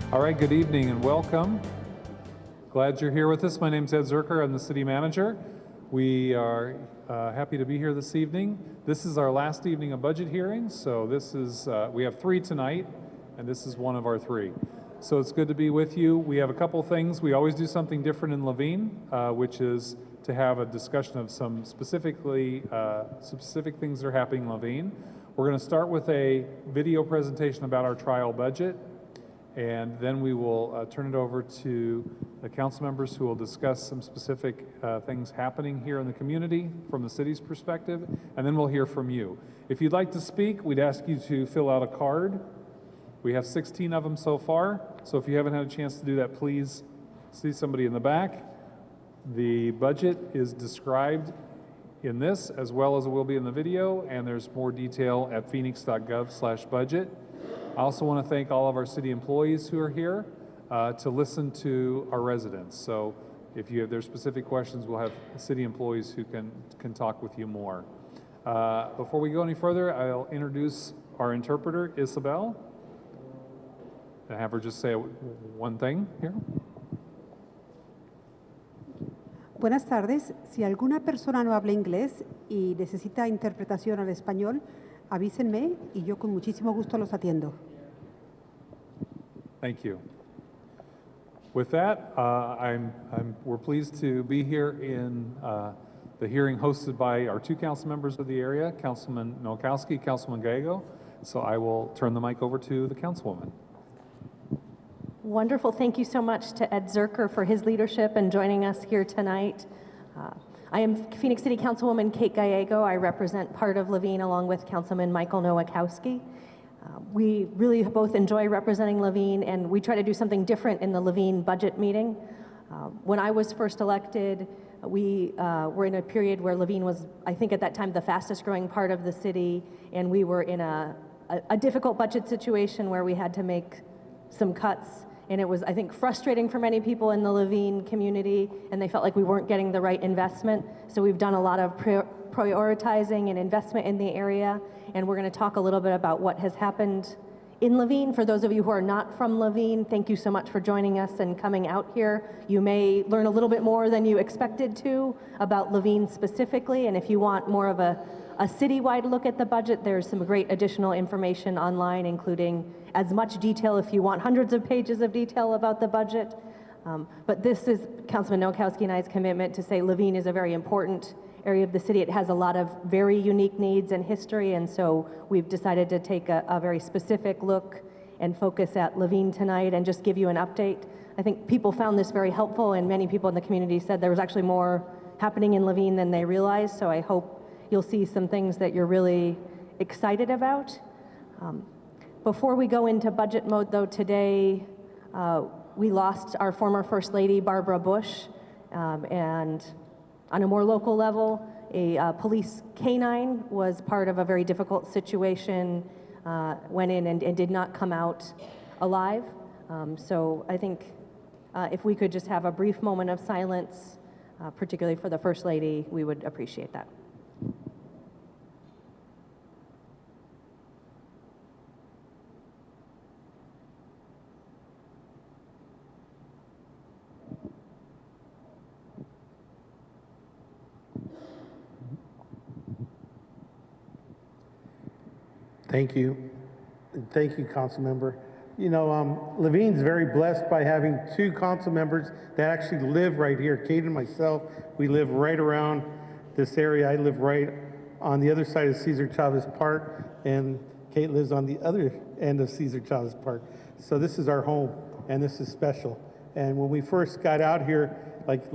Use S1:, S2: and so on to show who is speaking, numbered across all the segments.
S1: All right, good evening and welcome. Glad you're here with us. My name's Ed Zerker. I'm the city manager. We are happy to be here this evening. This is our last evening of budget hearings, so this is, we have 3 tonight, and this is one of our 3. So it's good to be with you. We have a couple things. We always do something different in Levine, which is to have a discussion of some specific things that are happening in Levine. We're going to start with a video presentation about our trial budget, and then we will turn it over to the council members who will discuss some specific things happening here in the community from the city's perspective, and then we'll hear from you. If you'd like to speak, we'd ask you to fill out a card. We have 16 of them so far, so if you haven't had a chance to do that, please see somebody in the back. The budget is described in this as well as it will be in the video, and there's more detail at phoenix.gov/budget. I also want to thank all of our city employees who are here to listen to our residents. So if there's specific questions, we'll have city employees who can talk with you more. Before we go any further, I'll introduce our interpreter, Isabel, and have her just say one thing here.
S2: Buenas tardes. Si alguna persona no habla inglés y necesita interpretación al español, avísenme y yo con muchísimo gusto los atiendo.
S1: Thank you. With that, we're pleased to be here in the hearing hosted by our 2 council members of the area, Councilman Nowakowski, Councilman Gallego. So I will turn the mic over to the councilwoman.
S3: Wonderful. Thank you so much to Ed Zerker for his leadership and joining us here tonight. I am Phoenix City Councilwoman Kate Gallego. I represent part of Levine along with Councilman Michael Nowakowski. We really both enjoy representing Levine, and we try to do something different in the Levine budget meeting. When I was first elected, we were in a period where Levine was, I think at that time, the fastest growing part of the city, and we were in a difficult budget situation where we had to make some cuts, and it was, I think, frustrating for many people in the Levine community, and they felt like we weren't getting the right investment. So we've done a lot of prioritizing and investment in the area, and we're going to talk a little bit about what has happened in Levine. For those of you who are not from Levine, thank you so much for joining us and coming out here. You may learn a little bit more than you expected to about Levine specifically, and if you want more of a citywide look at the budget, there's some great additional information online, including as much detail if you want hundreds of pages of detail about the budget. But this is Councilman Nowakowski and I's commitment to say Levine is a very important area of the city. It has a lot of very unique needs and history, and so we've decided to take a very specific look and focus at Levine tonight and just give you an update. I think people found this very helpful, and many people in the community said there was actually more happening in Levine than they realized, so I hope you'll see some things that you're really excited about. Before we go into budget mode, though, today we lost our former First Lady, Barbara Bush, and on a more local level, a police canine was part of a very difficult situation, went in and did not come out alive. So I think if we could just have a brief moment of silence, particularly for the First Lady, we would appreciate that.
S4: Thank you. And thank you, council member. You know, Levine's very blessed by having 2 council members that actually live right here. Kate and myself, we live right around this area. I live right on the other side of Cesar Chavez Park, and Kate lives on the other end of Cesar Chavez Park. So this is our home, and this is special. And when we first got out here, like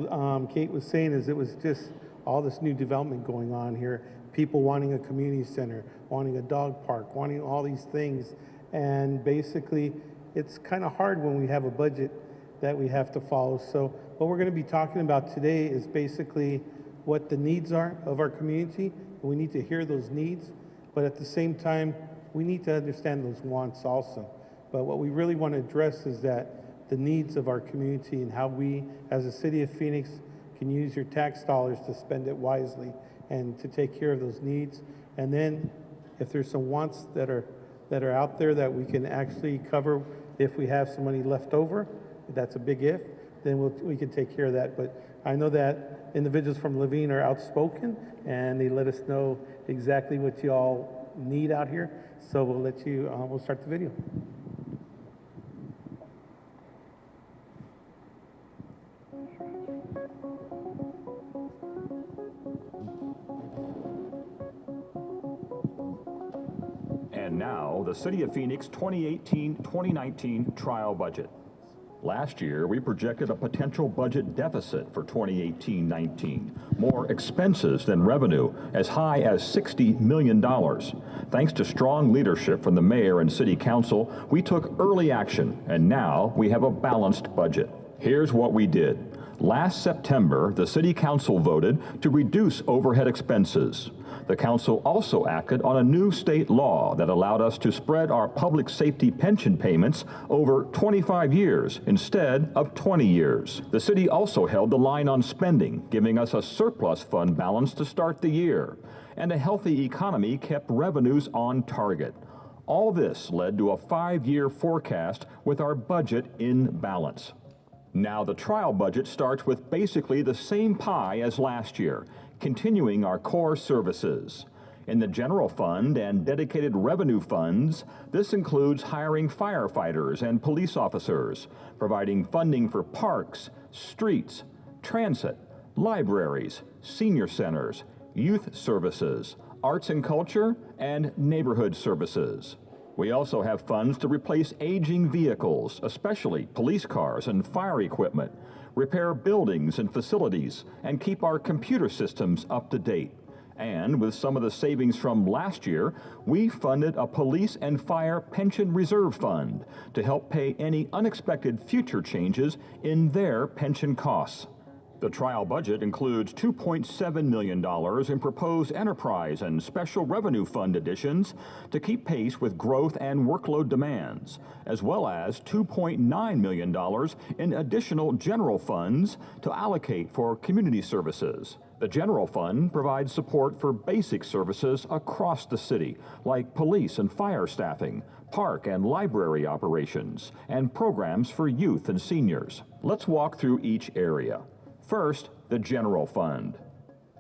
S4: Kate was saying, it was just all this new development going on here. People wanting a community center, wanting a dog park, wanting all these things. And basically, it's kind of hard when we have a budget that we have to follow. So what we're going to be talking about today is basically what the needs are of our community. And we need to hear those needs, but at the same time, we need to understand those wants also. But what we really want to address is that the needs of our community and how we, as a city of Phoenix, can use your tax dollars to spend it wisely and to take care of those needs. And then if there's some wants that are out there that we can actually cover, If we have some money left over, that's a big if, then we can take care of that. But I know that individuals from Laveen are outspoken, and they let us know exactly what you all need out here. So we'll start the video.
S5: And now, the City of Phoenix 2018-2019 trial budget. Last year, we projected a potential budget deficit for 2018-19, more expenses than revenue, as high as $60 million. Thanks to strong leadership from the mayor and city council, we took early action, and now we have a balanced budget. Here's what we did. Last September, the city council voted to reduce overhead expenses. The council also acted on a new state law that allowed us to spread our public safety pension payments over 25 years instead of 20 years. The city also held the line on spending, giving us a surplus fund balance to start the year. And a healthy economy kept revenues on target. All this led to a 5-year forecast with our budget in balance. Now the trial budget starts with basically the same pie as last year, continuing our core services. In the general fund and dedicated revenue funds, this includes hiring firefighters and police officers, providing funding for parks, streets, transit, libraries, senior centers, youth services, arts and culture, and neighborhood services. We also have funds to replace aging vehicles, especially police cars and fire equipment, repair buildings and facilities, and keep our computer systems up to date. And with some of the savings from last year, we funded a police and fire pension reserve fund to help pay any unexpected future changes in their pension costs. The trial budget includes $2.7 million in proposed enterprise and special revenue fund additions to keep pace with growth and workload demands, as well as $2.9 million in additional general funds to allocate for community services. The general fund provides support for basic services across the city, like police and fire staffing, park and library operations, and programs for youth and seniors. Let's walk through each area. First, the general fund.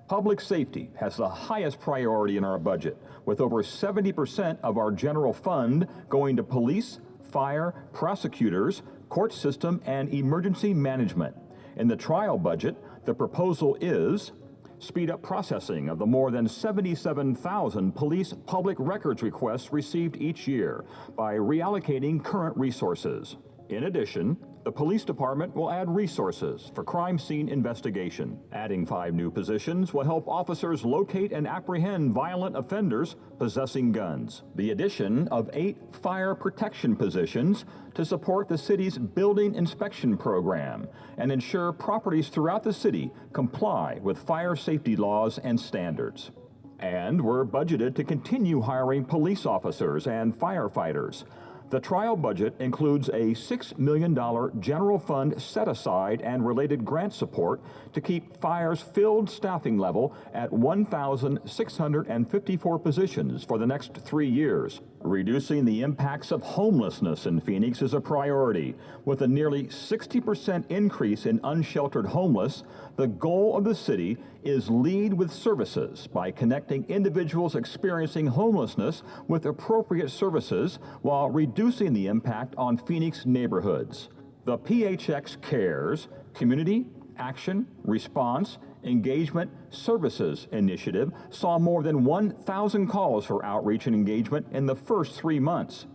S5: Public safety has the highest priority in our budget, with over 70% of our general fund going to police, fire, prosecutors, court system, and emergency management. In the trial budget, the proposal is speed up processing of the more than 77,000 police public records requests received each year by reallocating current resources. In addition, the police department will add resources for crime scene investigation. Adding 5 new positions will help officers locate and apprehend violent offenders possessing guns. The addition of 8 fire protection positions to support the city's building inspection program and ensure properties throughout the city comply with fire safety laws and standards. And we're budgeted to continue hiring police officers and firefighters. The trial budget includes a $6 million general fund set-aside and related grant support to keep fire's filled staffing level at 1,654 positions for the next 3 years. Reducing the impacts of homelessness in Phoenix is a priority. With a nearly 60% increase in unsheltered homeless, the goal of the city is lead with services by connecting individuals experiencing homelessness with appropriate services while reducing the impact on Phoenix neighborhoods. The PHX Cares Community Action, Response, Engagement Services Initiative saw more than 1,000 calls for outreach and engagement in the first 3 months.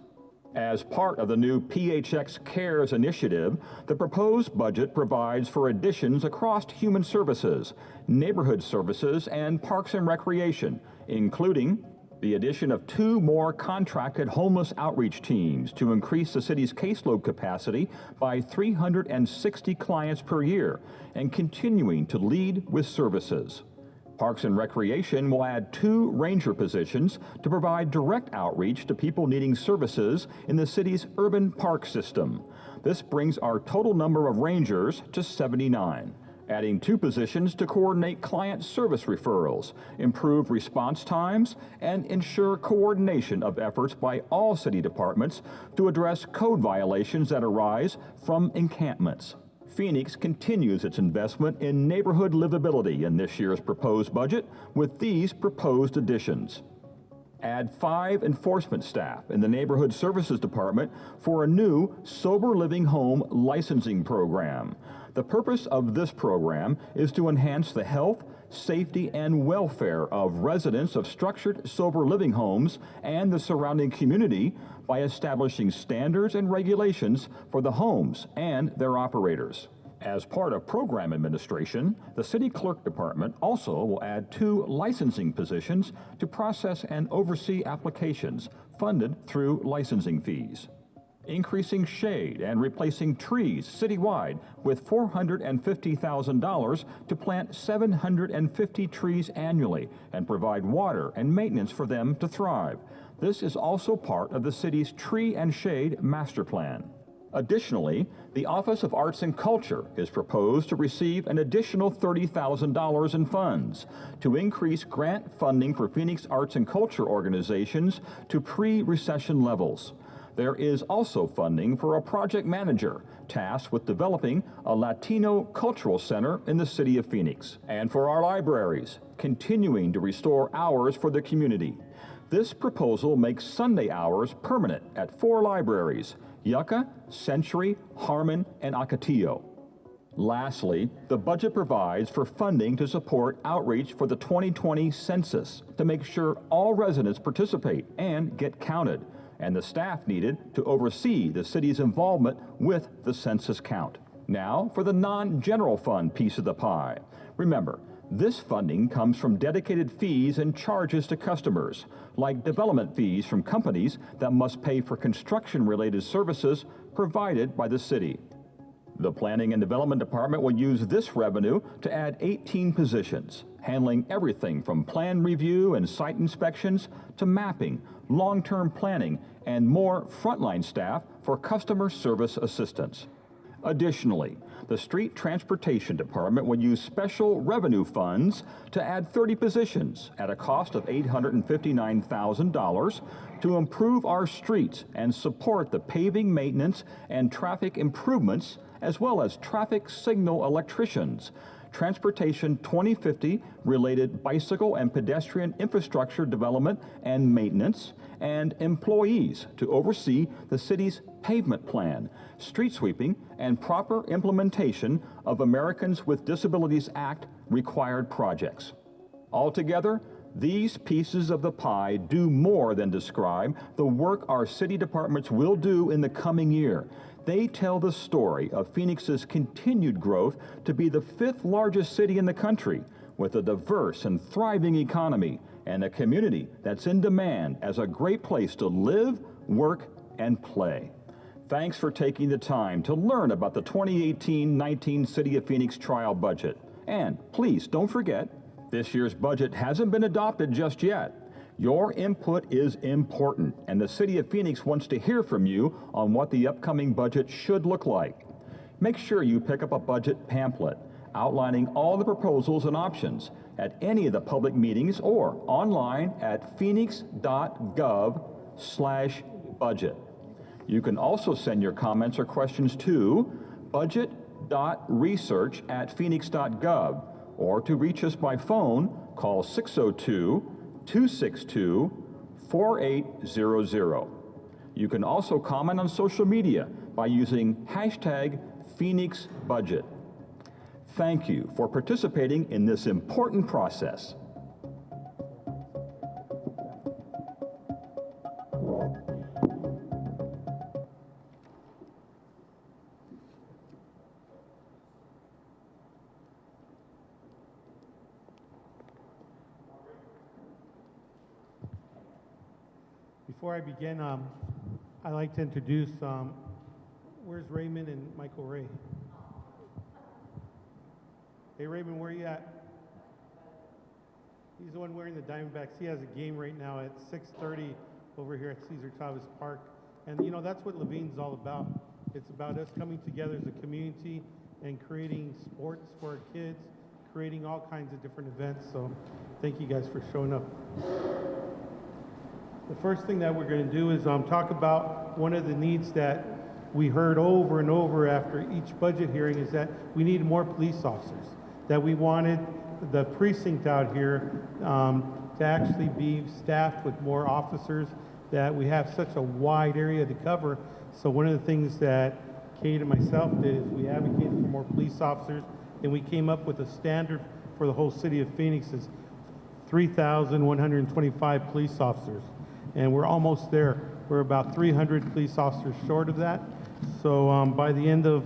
S5: As part of the new PHX Cares initiative, the proposed budget provides for additions across human services, neighborhood services, and parks and recreation, including the addition of 2 more contracted homeless outreach teams to increase the city's caseload capacity by 360 clients per year, and continuing to lead with services. Parks and Recreation will add 2 ranger positions to provide direct outreach to people needing services in the city's urban park system. This brings our total number of rangers to 79. adding 2 positions to coordinate client service referrals, improve response times, and ensure coordination of efforts by all city departments to address code violations that arise from encampments. Phoenix continues its investment in neighborhood livability in this year's proposed budget with these proposed additions. Add 5 enforcement staff in the Neighborhood Services Department for a new sober living home licensing program. The purpose of this program is to enhance the health, safety, and welfare of residents of structured sober living homes and the surrounding community by establishing standards and regulations for the homes and their operators. As part of program administration, the City Clerk Department also will add 2 licensing positions to process and oversee applications funded through licensing fees. Increasing shade and replacing trees citywide with $450,000 to plant 750 trees annually and provide water and maintenance for them to thrive. This is also part of the city's Tree and Shade Master Plan. Additionally, the Office of Arts and Culture is proposed to receive an additional $30,000 in funds to increase grant funding for Phoenix arts and culture organizations to pre-recession levels. There is also funding for a project manager tasked with developing a Latino cultural center in the city of Phoenix. And for our libraries, continuing to restore hours for the community. This proposal makes Sunday hours permanent at 4 libraries: Yucca, Century, Harmon, and Ocotillo. Lastly, the budget provides for funding to support outreach for the 2020 census to make sure all residents participate and get counted, and the staff needed to oversee the city's involvement with the census count. Now for the non-general fund piece of the pie. Remember, this funding comes from dedicated fees and charges to customers, like development fees from companies that must pay for construction-related services provided by the city. The Planning and Development Department will use this revenue to add 18 positions, handling everything from plan review and site inspections to mapping, long-term planning, and more frontline staff for customer service assistance. Additionally, the Street Transportation Department will use special revenue funds to add 30 positions at a cost of $859,000 to improve our streets and support the paving maintenance and traffic improvements, as well as traffic signal electricians, Transportation 2050 related bicycle and pedestrian infrastructure development and maintenance, and employees to oversee the city's pavement plan, street sweeping, and proper implementation of Americans with Disabilities Act required projects. Altogether, these pieces of the pie do more than describe the work our city departments will do in the coming year. They tell the story of Phoenix's continued growth to be the 5th largest city in the country, with a diverse and thriving economy and a community that's in demand as a great place to live, work, and play. Thanks for taking the time to learn about the 2018-19 City of Phoenix trial budget. And please don't forget, this year's budget hasn't been adopted just yet. Your input is important, and the City of Phoenix wants to hear from you on what the upcoming budget should look like. Make sure you pick up a budget pamphlet outlining all the proposals and options at any of the public meetings or online at phoenix.gov/budget. You can also send your comments or questions to budget.research@phoenix.gov, or to reach us by phone, call 602-262-4800. You can also comment on social media by using #PhoenixBudget. Thank you for participating in this important process.
S4: Before I begin, I'd like to introduce, where's Raymond and Michael Ray? Hey Raymond, where are you at? He's the one wearing the Diamondbacks. He has a game right now at 6:30 over here at Cesar Chavez Park. And you know, that's what Levine's all about. It's about us coming together as a community and creating sports for our kids, creating all kinds of different events. So thank you guys for showing up. The first thing that we're going to do is talk about one of the needs that we heard over and over after each budget hearing is that we need more police officers, that we wanted the precinct out here to actually be staffed with more officers, that we have such a wide area to cover. So one of the things that Kate and myself did is we advocated for more police officers, and we came up with a standard for the whole city of Phoenix is 3,125 police officers. And we're almost there. We're about 300 police officers short of that. So by the end of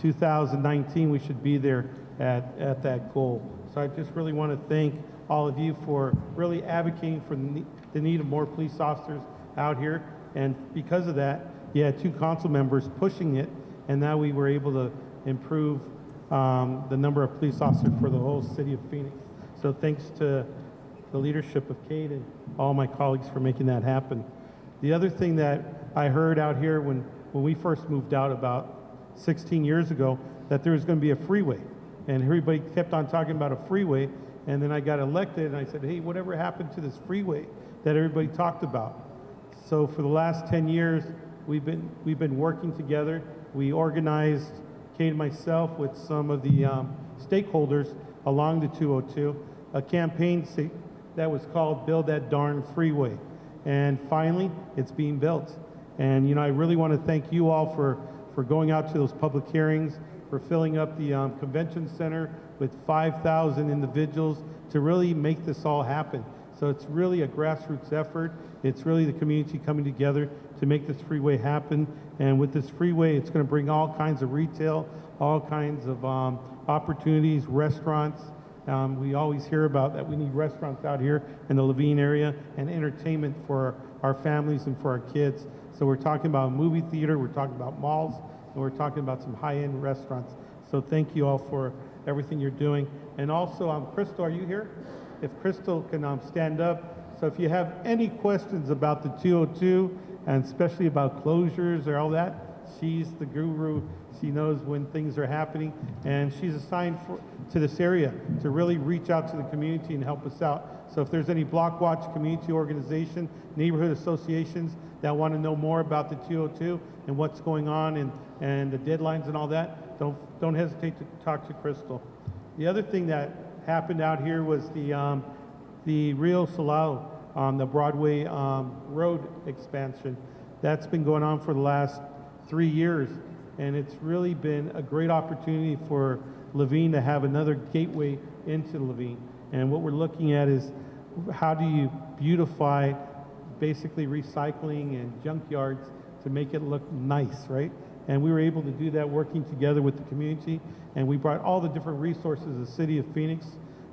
S4: 2019, we should be there at that goal. So I just really want to thank all of you for really advocating for the need of more police officers out here. And because of that, you had 2 council members pushing it, and now we were able to improve the number of police officers for the whole city of Phoenix. So thanks to the leadership of Kate and all my colleagues for making that happen. The other thing that I heard out here when we first moved out about 16 years ago, that there was going to be a freeway. And everybody kept on talking about a freeway. And then I got elected and I said, hey, whatever happened to this freeway that everybody talked about? So for the last 10 years, we've been working together. We organized, Kate and myself, with some of the stakeholders along the 202, a campaign that was called Build That Darn Freeway. And finally, it's being built. And, you know, I really want to thank you all for going out to those public hearings, for filling up the convention center with 5,000 individuals to really make this all happen. So it's really a grassroots effort. It's really the community coming together to make this freeway happen. And with this freeway, it's going to bring all kinds of retail, all kinds of opportunities, restaurants. We always hear about that we need restaurants out here in the Levine area and entertainment for our families and for our kids. So we're talking about a movie theater, we're talking about malls, and we're talking about some high-end restaurants. So thank you all for everything you're doing. And also, Crystal, are you here? If Crystal can stand up. So if you have any questions about the 202, and especially about closures or all that, she's the guru. She knows when things are happening, and she's assigned to this area to really reach out to the community and help us out. So if there's any Block Watch community organization, neighborhood associations that want to know more about the 202 and what's going on and the deadlines and all that, don't hesitate to talk to Crystal. The other thing that happened out here was the Rio Salado, the Broadway road expansion. That's been going on for the last 3 years, and it's really been a great opportunity for Levine to have another gateway into Levine. And what we're looking at is how do you beautify basically recycling and junkyards to make it look nice, right? And we were able to do that working together with the community, and we brought all the different resources of the city of Phoenix,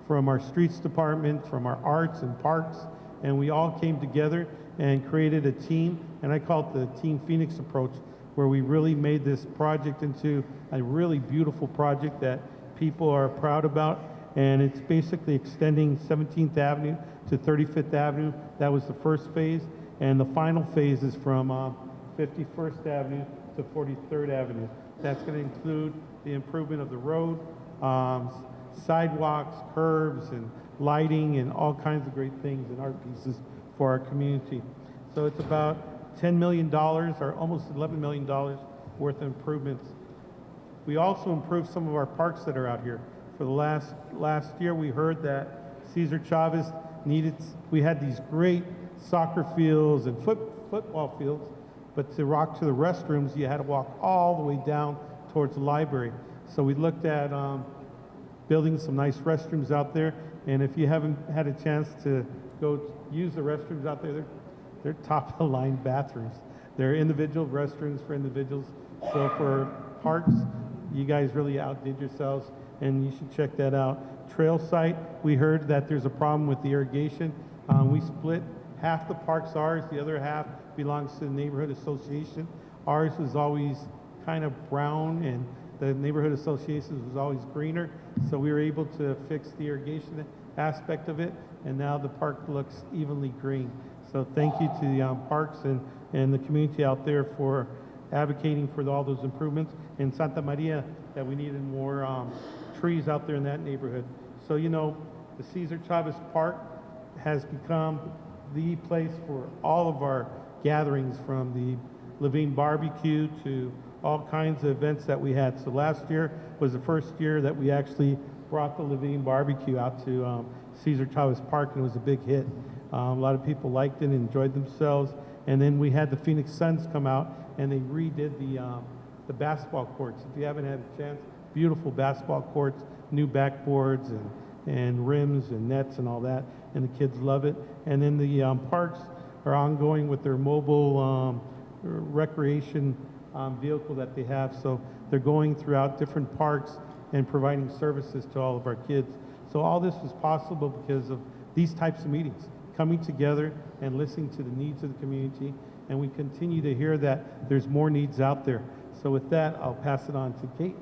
S4: from our streets department, from our arts and parks, and we all came together and created a team, and I call it the Team Phoenix approach, where we really made this project into a really beautiful project that people are proud about. And it's basically extending 17th Avenue to 35th Avenue. That was the first phase, and the final phase is from 51st Avenue to 43rd Avenue. That's going to include the improvement of the road, sidewalks, curbs, and lighting, and all kinds of great things and art pieces for our community. So it's about $10 million, or almost $11 million worth of improvements. We also improved some of our parks that are out here. For the last year, we heard that Cesar Chavez we had these great soccer fields and football fields, but to walk to the restrooms, you had to walk all the way down towards the library. So we looked at building some nice restrooms out there, and if you haven't had a chance to go use the restrooms out there, they're top-of-the-line bathrooms. They're individual restrooms for individuals. So for parks, you guys really outdid yourselves, and you should check that out. Trail site, we heard that there's a problem with the irrigation. We split half the park's ours, the other half belongs to the neighborhood association. Ours was always kind of brown, and the neighborhood association was always greener. So we were able to fix the irrigation aspect of it, and now the park looks evenly green. So thank you to the parks and the community out there for advocating for all those improvements. In Santa Maria, that we needed more trees out there in that neighborhood. So, you know, the Cesar Chavez Park has become the place for all of our gatherings, from the Levine barbecue to all kinds of events that we had. So last year was the first year that we actually brought the Levine barbecue out to Cesar Chavez Park, and it was a big hit. A lot of people liked it and enjoyed themselves. And then we had the Phoenix Suns come out, and they redid the basketball courts. If you haven't had a chance, beautiful basketball courts, new backboards and rims and nets and all that, and the kids love it. And then the parks are ongoing with their mobile recreation vehicle that they have. So they're going throughout different parks and providing services to all of our kids. So all this was possible because of these types of meetings, coming together and listening to the needs of the community. And we continue to hear that there's more needs out there. So with that, I'll pass it on to Kate.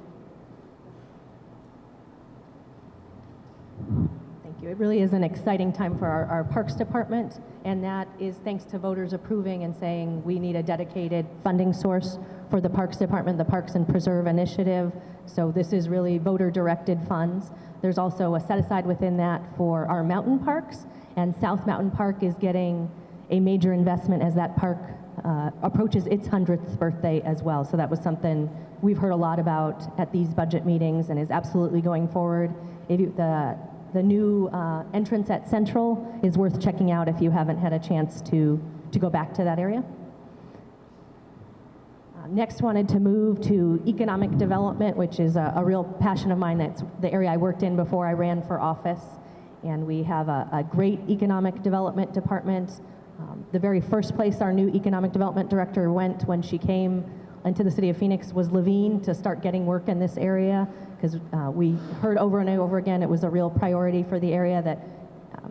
S3: Thank you. It really is an exciting time for our Parks Department, and that is thanks to voters approving and saying we need a dedicated funding source for the Parks Department, the Parks and Preserve Initiative. So this is really voter-directed funds. There's also a set-aside within that for our mountain parks, and South Mountain Park is getting a major investment as that park approaches its 100th birthday as well. So that was something we've heard a lot about at these budget meetings and is absolutely going forward. The new entrance at Central is worth checking out if you haven't had a chance to go back to that area. Next, wanted to move to economic development, which is a real passion of mine. That's the area I worked in before I ran for office. And we have a great economic development department. The very first place our new economic development director went when she came into the city of Phoenix was Levine, to start getting work in this area, because we heard over and over again it was a real priority for the area that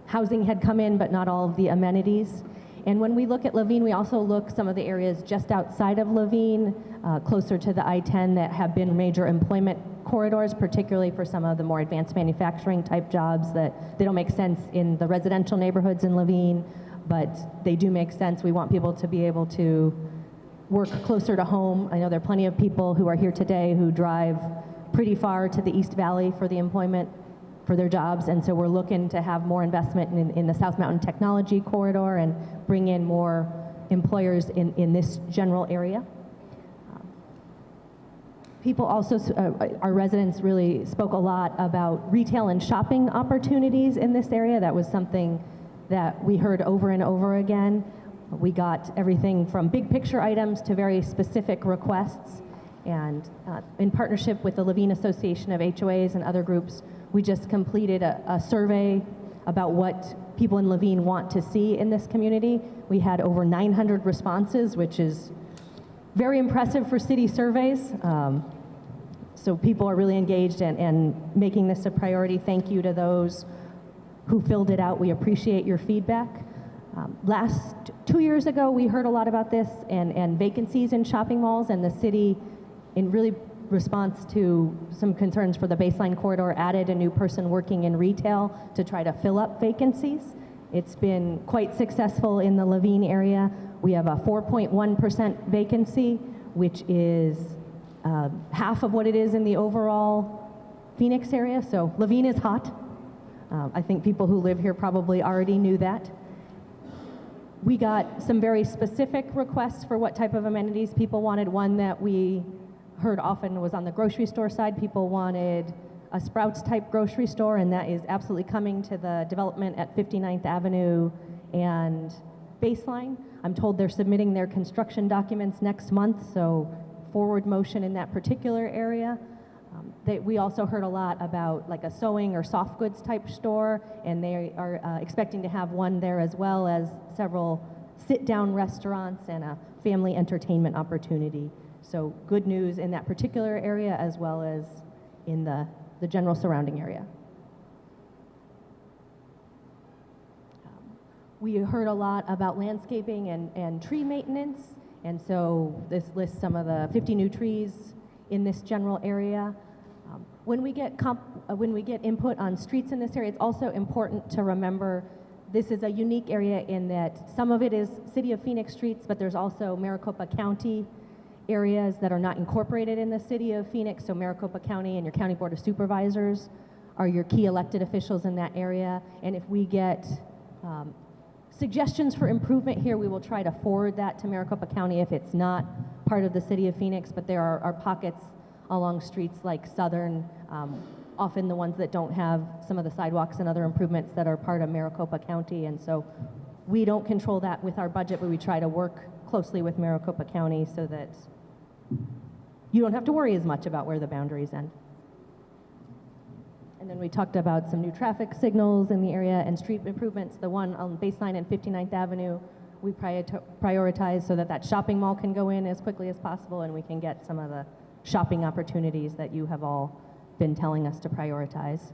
S3: housing had come in, but not all of the amenities. And when we look at Levine, we also look some of the areas just outside of Levine, closer to the I-10, that have been major employment corridors, particularly for some of the more advanced manufacturing type jobs that they don't make sense in the residential neighborhoods in Levine, but they do make sense. We want people to be able to work closer to home. I know there are plenty of people who are here today who drive pretty far to the East Valley for the employment for their jobs, and so we're looking to have more investment in the South Mountain Technology Corridor and bring in more employers in this general area. People also, our residents really spoke a lot about retail and shopping opportunities in this area. That was something that we heard over and over again. We got everything from big picture items to very specific requests. And in partnership with the Levine Association of HOAs and other groups, we just completed a survey about what people in Levine want to see in this community. We had over 900 responses, which is very impressive for city surveys. So people are really engaged and making this a priority. Thank you to those who filled it out. We appreciate your feedback. Last 2 years ago, we heard a lot about this and vacancies in shopping malls, and the city, in really response to some concerns for the baseline corridor, added a new person working in retail to try to fill up vacancies. It's been quite successful in the Levine area. We have a 4.1% vacancy, which is half of what it is in the overall Phoenix area. So Levine is hot. I think people who live here probably already knew that. We got some very specific requests for what type of amenities people wanted. One that we heard often was on the grocery store side. People wanted a Sprouts type grocery store, and that is absolutely coming to the development at 59th Avenue and Baseline. I'm told they're submitting their construction documents next month, so forward motion in that particular area. We also heard a lot about like a sewing or soft goods type store, and they are expecting to have one there, as well as several sit-down restaurants and a family entertainment opportunity. So good news in that particular area as well as in the general surrounding area. We heard a lot about landscaping and tree maintenance, and so this lists some of the 50 new trees in this general area. When we get input on streets in this area, it's also important to remember this is a unique area in that some of it is City of Phoenix streets, but there's also Maricopa County areas that are not incorporated in the city of Phoenix, so Maricopa County and your County Board of Supervisors are your key elected officials in that area. And if we get suggestions for improvement here, we will try to forward that to Maricopa County if it's not part of the city of Phoenix, but there are pockets along streets like Southern, often the ones that don't have some of the sidewalks and other improvements that are part of Maricopa County. And so we don't control that with our budget, but we try to work closely with Maricopa County so that you don't have to worry as much about where the boundaries end. And then we talked about some new traffic signals in the area and street improvements. The one on Baseline and 59th Avenue, we prioritize so that that shopping mall can go in as quickly as possible and we can get some of the shopping opportunities that you have all been telling us to prioritize.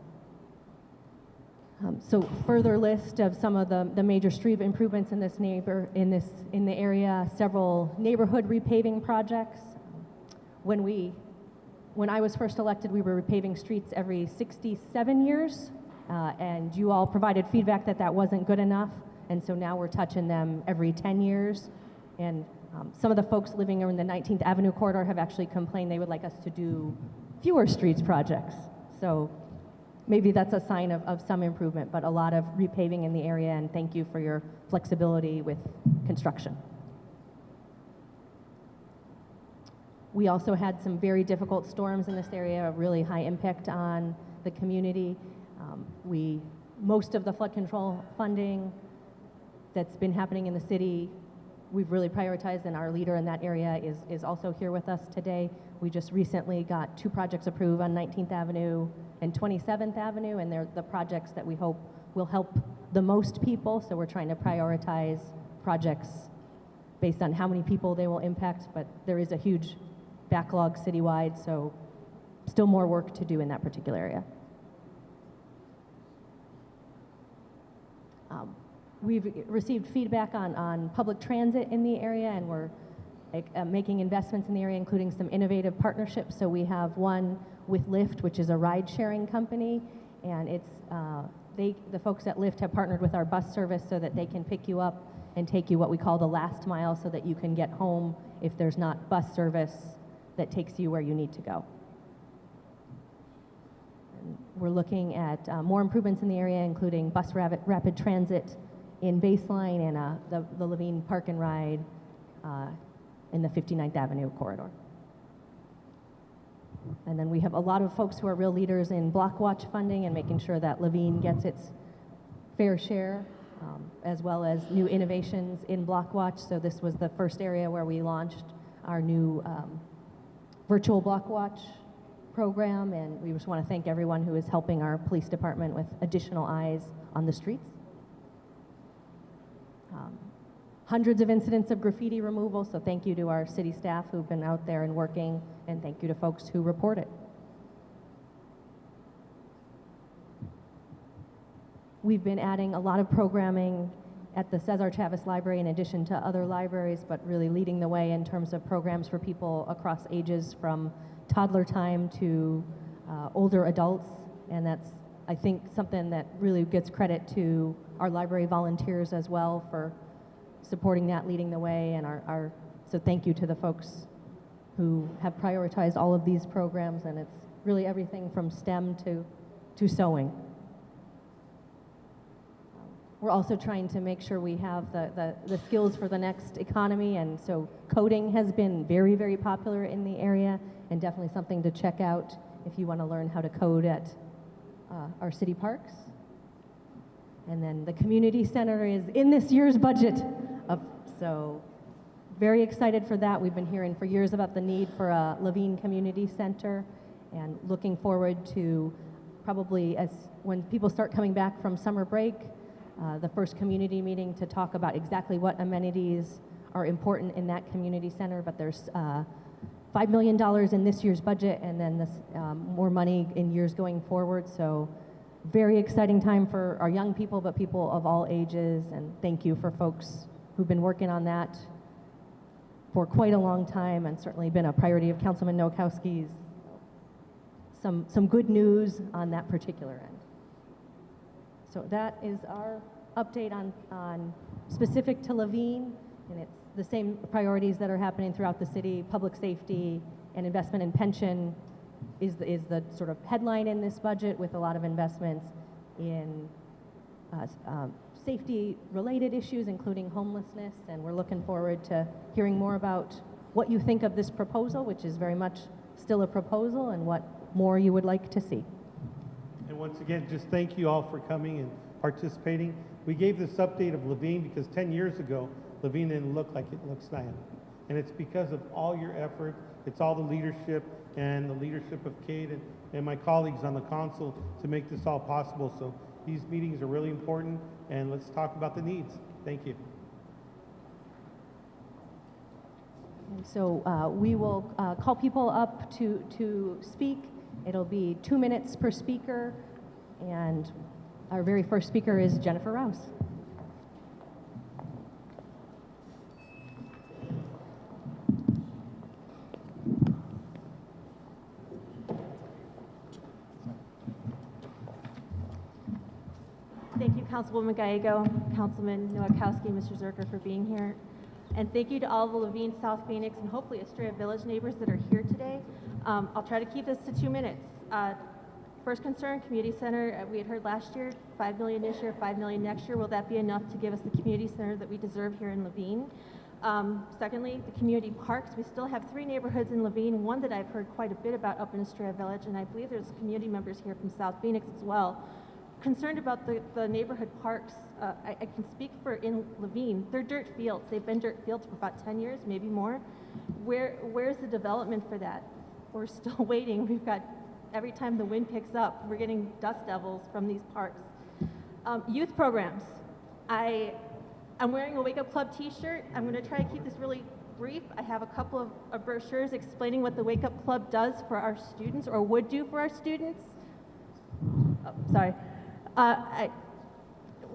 S3: So further list of some of the major street improvements in in the area, several neighborhood repaving projects. When I was first elected, we were repaving streets every 67 years, and you all provided feedback that that wasn't good enough, and so now we're touching them every 10 years. And some of the folks living in the 19th Avenue corridor have actually complained they would like us to do fewer streets projects. So maybe that's a sign of some improvement, but a lot of repaving in the area, and thank you for your flexibility with construction. We also had some very difficult storms in this area, a really high impact on the community. Most of the flood control funding that's been happening in the city, we've really prioritized, and our leader in that area is also here with us today. We just recently got 2 projects approved on 19th Avenue and 27th Avenue, and they're the projects that we hope will help the most people, so we're trying to prioritize projects based on how many people they will impact, but there is a huge backlog citywide, so still more work to do in that particular area. We've received feedback on public transit in the area, and we're making investments in the area, including some innovative partnerships. So we have one with Lyft, which is a ride-sharing company, and it's the folks at Lyft have partnered with our bus service so that they can pick you up and take you what we call the last mile, so that you can get home if there's not bus service that takes you where you need to go. And we're looking at more improvements in the area, including bus rapid transit in Baseline and the Levine Park and Ride in the 59th Avenue corridor. And then we have a lot of folks who are real leaders in block watch funding and making sure that Levine gets its fair share, as well as new innovations in block watch. So this was the first area where we launched our new virtual block watch program, and we just want to thank everyone who is helping our police department with additional eyes on the streets. Hundreds of incidents of graffiti removal, so thank you to our city staff who've been out there and working, and thank you to folks who report it. We've been adding a lot of programming at the Cesar Chavez Library in addition to other libraries, but really leading the way in terms of programs for people across ages from toddler time to older adults, and that's, I think, something that really gets credit to our library volunteers as well for supporting that, leading the way, and so thank you to the folks who have prioritized all of these programs, and it's really everything from STEM to sewing. We're also trying to make sure we have the skills for the next economy, and so coding has been very, very popular in the area, and definitely something to check out if you want to learn how to code at our city parks. And then the community center is in this year's budget, so very excited for that. We've been hearing for years about the need for a Levine Community Center, and looking forward to probably when people start coming back from summer break, the first community meeting to talk about exactly what amenities are important in that community center. But there's $5 million in this year's budget, and then more money in years going forward. So very exciting time for our young people, but people of all ages. And thank you for folks who've been working on that for quite a long time, and certainly been a priority of Councilman Nowakowski's. Some good news on that particular end. So that is our update on specific to Levine. And it's the same priorities that are happening throughout the city. Public safety and investment in pension is the sort of headline in this budget, with a lot of investments in safety-related issues, including homelessness. And we're looking forward to hearing more about what you think of this proposal, which is very much still a proposal, and what more you would like to see.
S4: And once again, just thank you all for coming and participating. We gave this update of Levine because 10 years ago, Levine didn't look like it looks now. And it's because of all your effort. It's all the leadership and the leadership of Kate and my colleagues on the council to make this all possible. So these meetings are really important, and let's talk about the needs. Thank you.
S3: And so we will call people up to speak. It'll be 2 minutes per speaker, and our very first speaker is Jennifer Rouse.
S6: Thank you, Councilwoman Gallego, Councilman Nowakowski, Mr. Zerker, for being here. And thank you to all the Levine, South Phoenix, and hopefully Estrella Village neighbors that are here today. I'll try to keep this to 2 minutes. First concern, community center. We had heard last year, $5 million this year, $5 million next year. Will that be enough to give us the community center that we deserve here in Levine? Secondly, the community parks. We still have 3 neighborhoods in Levine, one that I've heard quite a bit about up in Estrella Village, and I believe there's community members here from South Phoenix as well. Concerned about the neighborhood parks. I can speak for in Levine. They're dirt fields. They've been dirt fields for about 10 years, maybe more. Where's the development for that? We're still waiting. We've got, every time the wind picks up, we're getting dust devils from these parks. Youth programs. I'm wearing a Wake Up Club t-shirt. I'm going to try to keep this really brief. I have a couple of brochures explaining what the Wake Up Club does for our students, or would do for our students. Oh, sorry.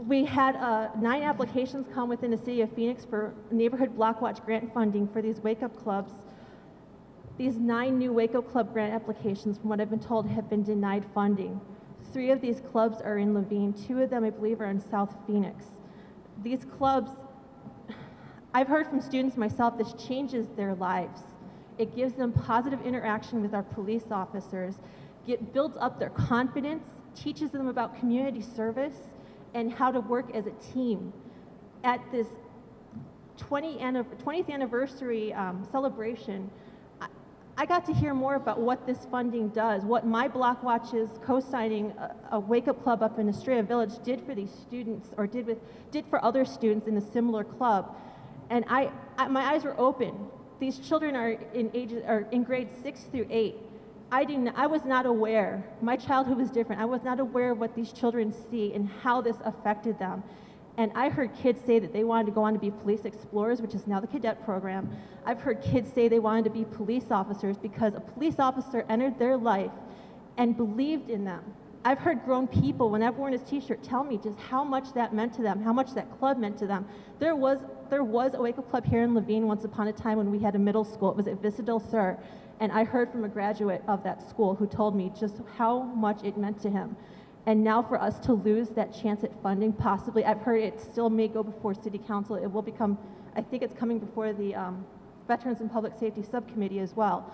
S6: We had 9 applications come within the city of Phoenix for neighborhood block watch grant funding for these Wake Up Clubs. These 9 new Wake Up Club grant applications, from what I've been told, have been denied funding. 3 of these clubs are in Levine. 2 of them, I believe, are in South Phoenix. These clubs, I've heard from students myself, this changes their lives. It gives them positive interaction with our police officers, builds up their confidence, teaches them about community service and how to work as a team. At this 20th anniversary celebration, I got to hear more about what this funding does, what my Block Watch's co-signing a Wake Up Club up in Estrella Village did for these students, or did for other students in a similar club. And my eyes were open. These children are in grades 6 through 8. I was not aware, my childhood was different, I was not aware of what these children see and how this affected them. And I heard kids say that they wanted to go on to be police explorers, which is now the cadet program. I've heard kids say they wanted to be police officers because a police officer entered their life and believed in them. I've heard grown people, when I've worn his t-shirt, tell me just how much that meant to them, how much that club meant to them. There was a Wake Up Club here in Levine once upon a time when we had a middle school. It was at Vista del Sur. And I heard from a graduate of that school who told me just how much it meant to him. And now for us to lose that chance at funding, possibly, I've heard it still may go before City Council. It will become, I think it's coming before the Veterans and Public Safety Subcommittee as well.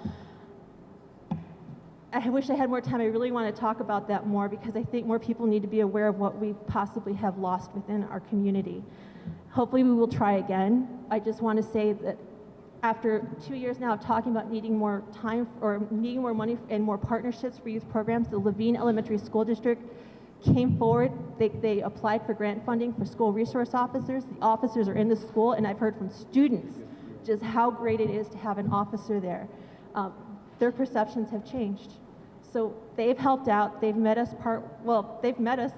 S6: I wish I had more time. I really want to talk about that more because I think more people need to be aware of what we possibly have lost within our community. Hopefully we will try again. I just want to say that after 2 years now of talking about needing more time or needing more money and more partnerships for youth programs, the Levine Elementary School District came forward. They applied for grant funding for school resource officers. The officers are in the school, and I've heard from students just how great it is to have an officer there. Their perceptions have changed. So they've helped out. They've met us they've met us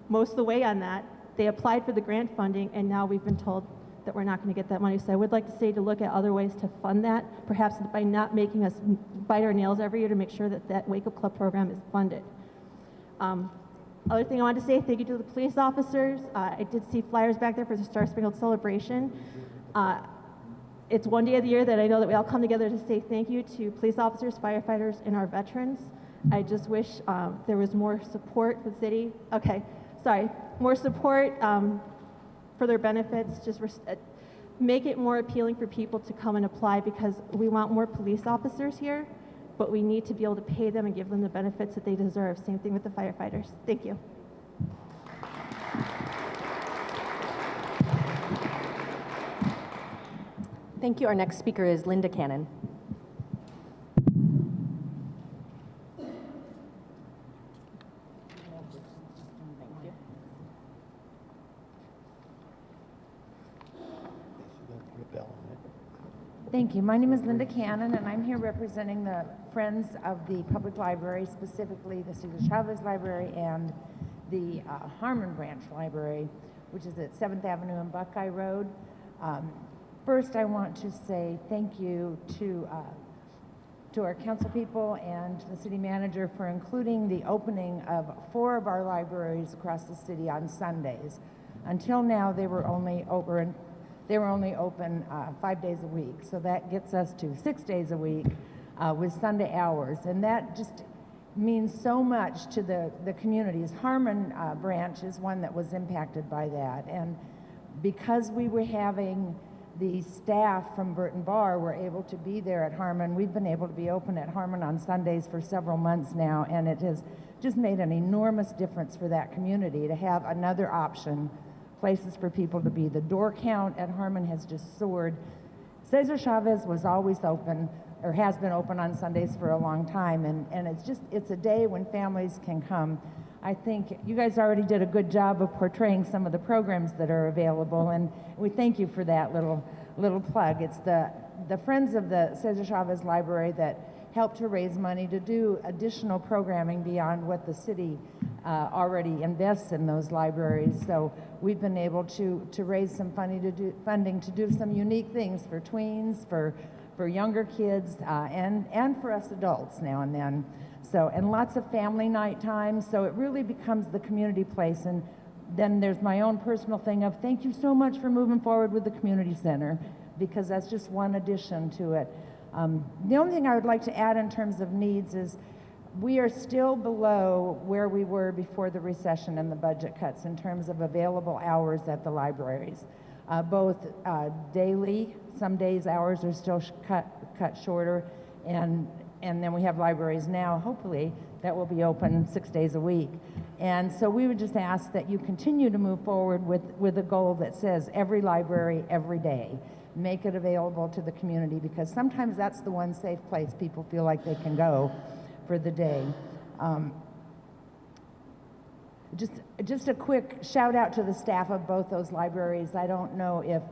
S6: most of the way on that. They applied for the grant funding, and now we've been told that we're not going to get that money. So I would like to say to look at other ways to fund that, perhaps by not making us bite our nails every year to make sure that that Wake Up Club program is funded. Other thing I wanted to say, thank you to the police officers. I did see flyers back there for the Star Spangled Celebration. It's one day of the year that I know that we all come together to say thank you to police officers, firefighters, and our veterans. I just wish there was more support for the city. Okay, sorry, more support for their benefits. make it more appealing for people to come and apply, because we want more police officers here, but we need to be able to pay them and give them the benefits that they deserve. Same thing with the firefighters. Thank you.
S3: Thank you. Our next speaker is Linda Cannon.
S7: Thank you. My name is Linda Cannon, and I'm here representing the Friends of the Public Library, specifically the Cesar Chavez Library and the Harmon Branch Library, which is at 7th Avenue and Buckeye Road. First, I want to say thank you to our council people and the city manager for including the opening of 4 of our libraries across the city on Sundays. Until now, they were only open 5 days a week, so that gets us to 6 days a week with Sunday hours, and that just means so much to the communities. Harmon Branch is one that was impacted by that, and because we were having the staff from Burton Bar were able to be there at Harmon, we've been able to be open at Harmon on Sundays for several months now, and it has just made an enormous difference for that community to have another option, places for people to be. The door count at Harmon has just soared. Cesar Chavez was always open, or has been open on Sundays for a long time, and it's a day when families can come. I think you guys already did a good job of portraying some of the programs that are available, and we thank you for that little plug. It's the Friends of the Cesar Chavez Library that help to raise money to do additional programming beyond what the city already invests in those libraries. So we've been able to raise some funding to do some unique things for tweens, for younger kids, and for us adults now and then. So, and lots of family night time, so it really becomes the community place. And then there's my own personal thing of thank you so much for moving forward with the community center, because that's just one addition to it. The only thing I would like to add in terms of needs is we are still below where we were before the recession and the budget cuts in terms of available hours at the libraries. Both daily, some days hours are still cut shorter, and then we have libraries now, hopefully, that will be open 6 days a week. And so we would just ask that you continue to move forward with a goal that says every library, every day. Make it available to the community, because sometimes that's the one safe place people feel like they can go for the day. Just a quick shout out to the staff of both those libraries. I don't know if,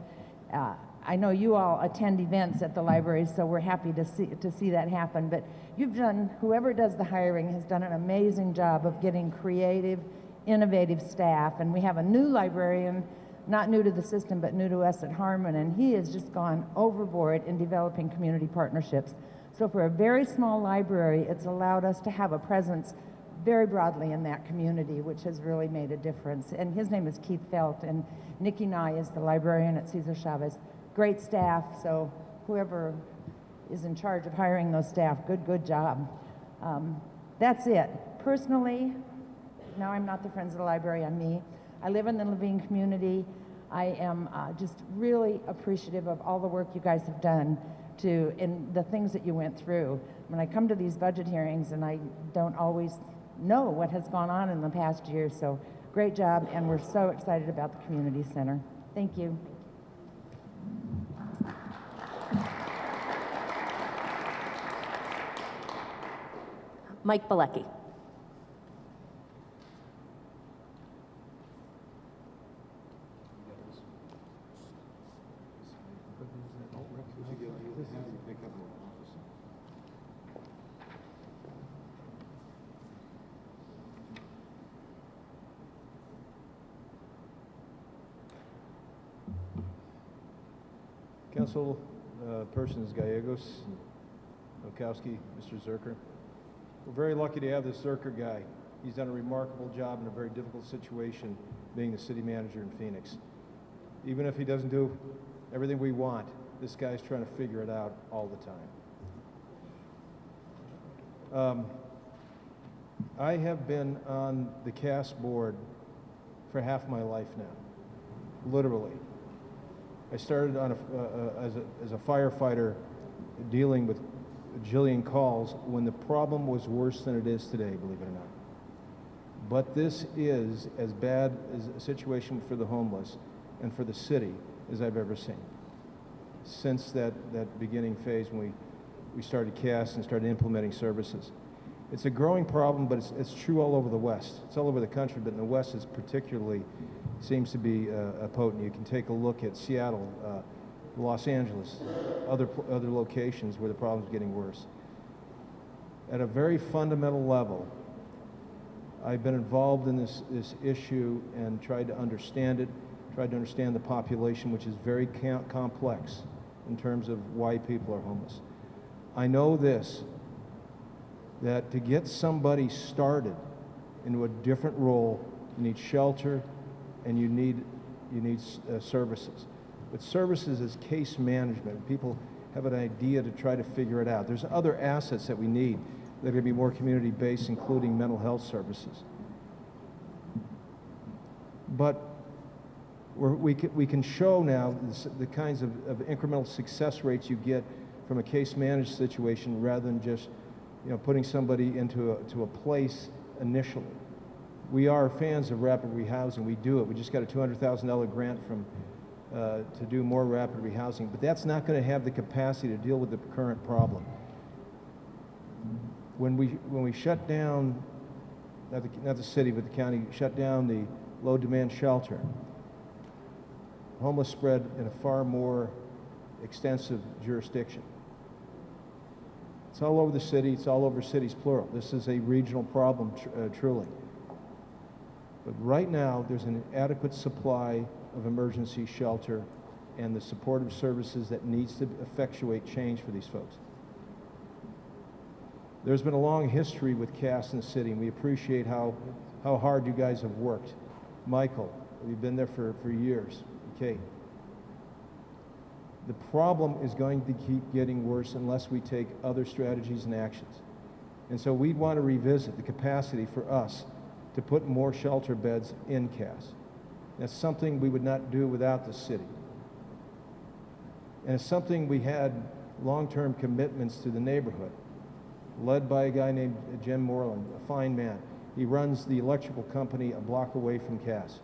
S7: I know you all attend events at the libraries, so we're happy to see that happen, but whoever does the hiring has done an amazing job of getting creative, innovative staff, and we have a new librarian, not new to the system, but new to us at Harmon, and he has just gone overboard in developing community partnerships. So for a very small library, it's allowed us to have a presence very broadly in that community, which has really made a difference. And his name is Keith Felt, and Nikki Nye is the librarian at Cesar Chavez. Great staff, so whoever is in charge of hiring those staff, good job. That's it. Personally, now I'm not the Friends of the Library, I'm me. I live in the Levine community. I am just really appreciative of all the work you guys have done in the things that you went through. When I come to these budget hearings, and I don't always know what has gone on in the past year, so great job, and we're so excited about the community center. Thank you.
S3: Mike Bilecki.
S8: Council persons Gallegos, Okowski, Mr. Zerker. We're very lucky to have this Zerker guy. He's done a remarkable job in a very difficult situation being the city manager in Phoenix. Even if he doesn't do everything we want, this guy's trying to figure it out all the time. I have been on the CAS board for half my life now, literally. I started on as a firefighter dealing with a jillion calls when the problem was worse than it is today, believe it or not. But this is as bad as a situation for the homeless and for the city as I've ever seen since that beginning phase when we started CAS and started implementing services. It's a growing problem, but it's true all over the West. It's all over the country, but in the West is particularly seems to be potent. You can take a look at Seattle, Los Angeles, other locations where the problem's getting worse. At a very fundamental level, I've been involved in this issue and tried to understand it, tried to understand the population, which is very complex in terms of why people are homeless. I know this, that to get somebody started into a different role, you need shelter and you need services. But services is case management. People have an idea to try to figure it out. There's other assets that we need that are going to be more community-based, including mental health services. But we can show now the kinds of incremental success rates you get from a case managed situation rather than just putting somebody into a place initially. We are fans of rapid rehousing. We do it. We just got a $200,000 grant from to do more rapid rehousing, but that's not going to have the capacity to deal with the current problem. When we shut down, not the city, but the county shut down the low demand shelter, homeless spread in a far more extensive jurisdiction. It's all over the city. It's all over cities, plural. This is a regional problem, truly. But right now, there's an adequate supply of emergency shelter and the supportive services that needs to effectuate change for these folks. There's been a long history with CAS in the city, and we appreciate how hard you guys have worked. Michael, we've been there for years. Kate. The problem is going to keep getting worse unless we take other strategies and actions. And so we want to revisit the capacity for us to put more shelter beds in CAS. That's something we would not do without the city. And it's something we had long-term commitments to the neighborhood, led by a guy named Jim Moreland, a fine man. He runs the electrical company a block away from CAS.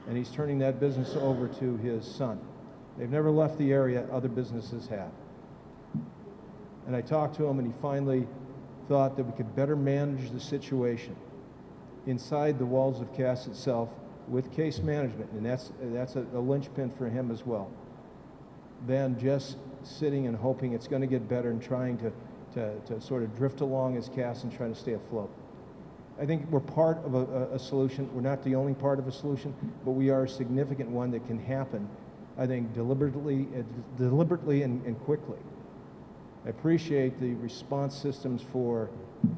S8: And he's turning that business over to his son. They've never left the area, other businesses have. And I talked to him, and he finally thought that we could better manage the situation inside the walls of CAS itself with case management, and that's a linchpin for him as well, than just sitting and hoping it's going to get better and trying to sort of drift along as CAS and trying to stay afloat. I think we're part of a solution. We're not the only part of a solution, but we are a significant one that can happen, I think, deliberately and quickly. I appreciate the response systems for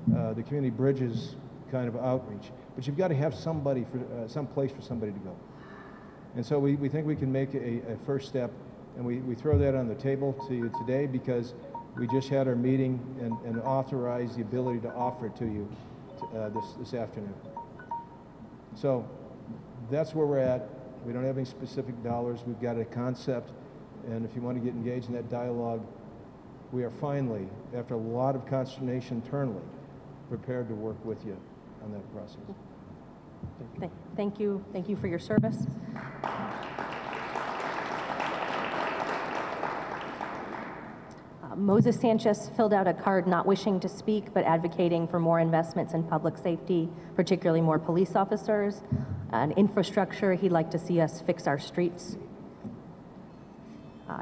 S8: the community bridges kind of outreach, but you've got to have somebody for some place for somebody to go. And so we think we can make a first step, and we throw that on the table to you today because we just had our meeting and authorized the ability to offer it to you this afternoon. So that's where we're at. We don't have any specific dollars. We've got a concept, and if you want to get engaged in that dialogue, we are finally, after a lot of consternation internally, prepared to work with you on that process.
S3: Thank you. Thank you for your service. Moses Sanchez filled out a card not wishing to speak, but advocating for more investments in public safety, particularly more police officers and infrastructure. He'd like to see us fix our streets.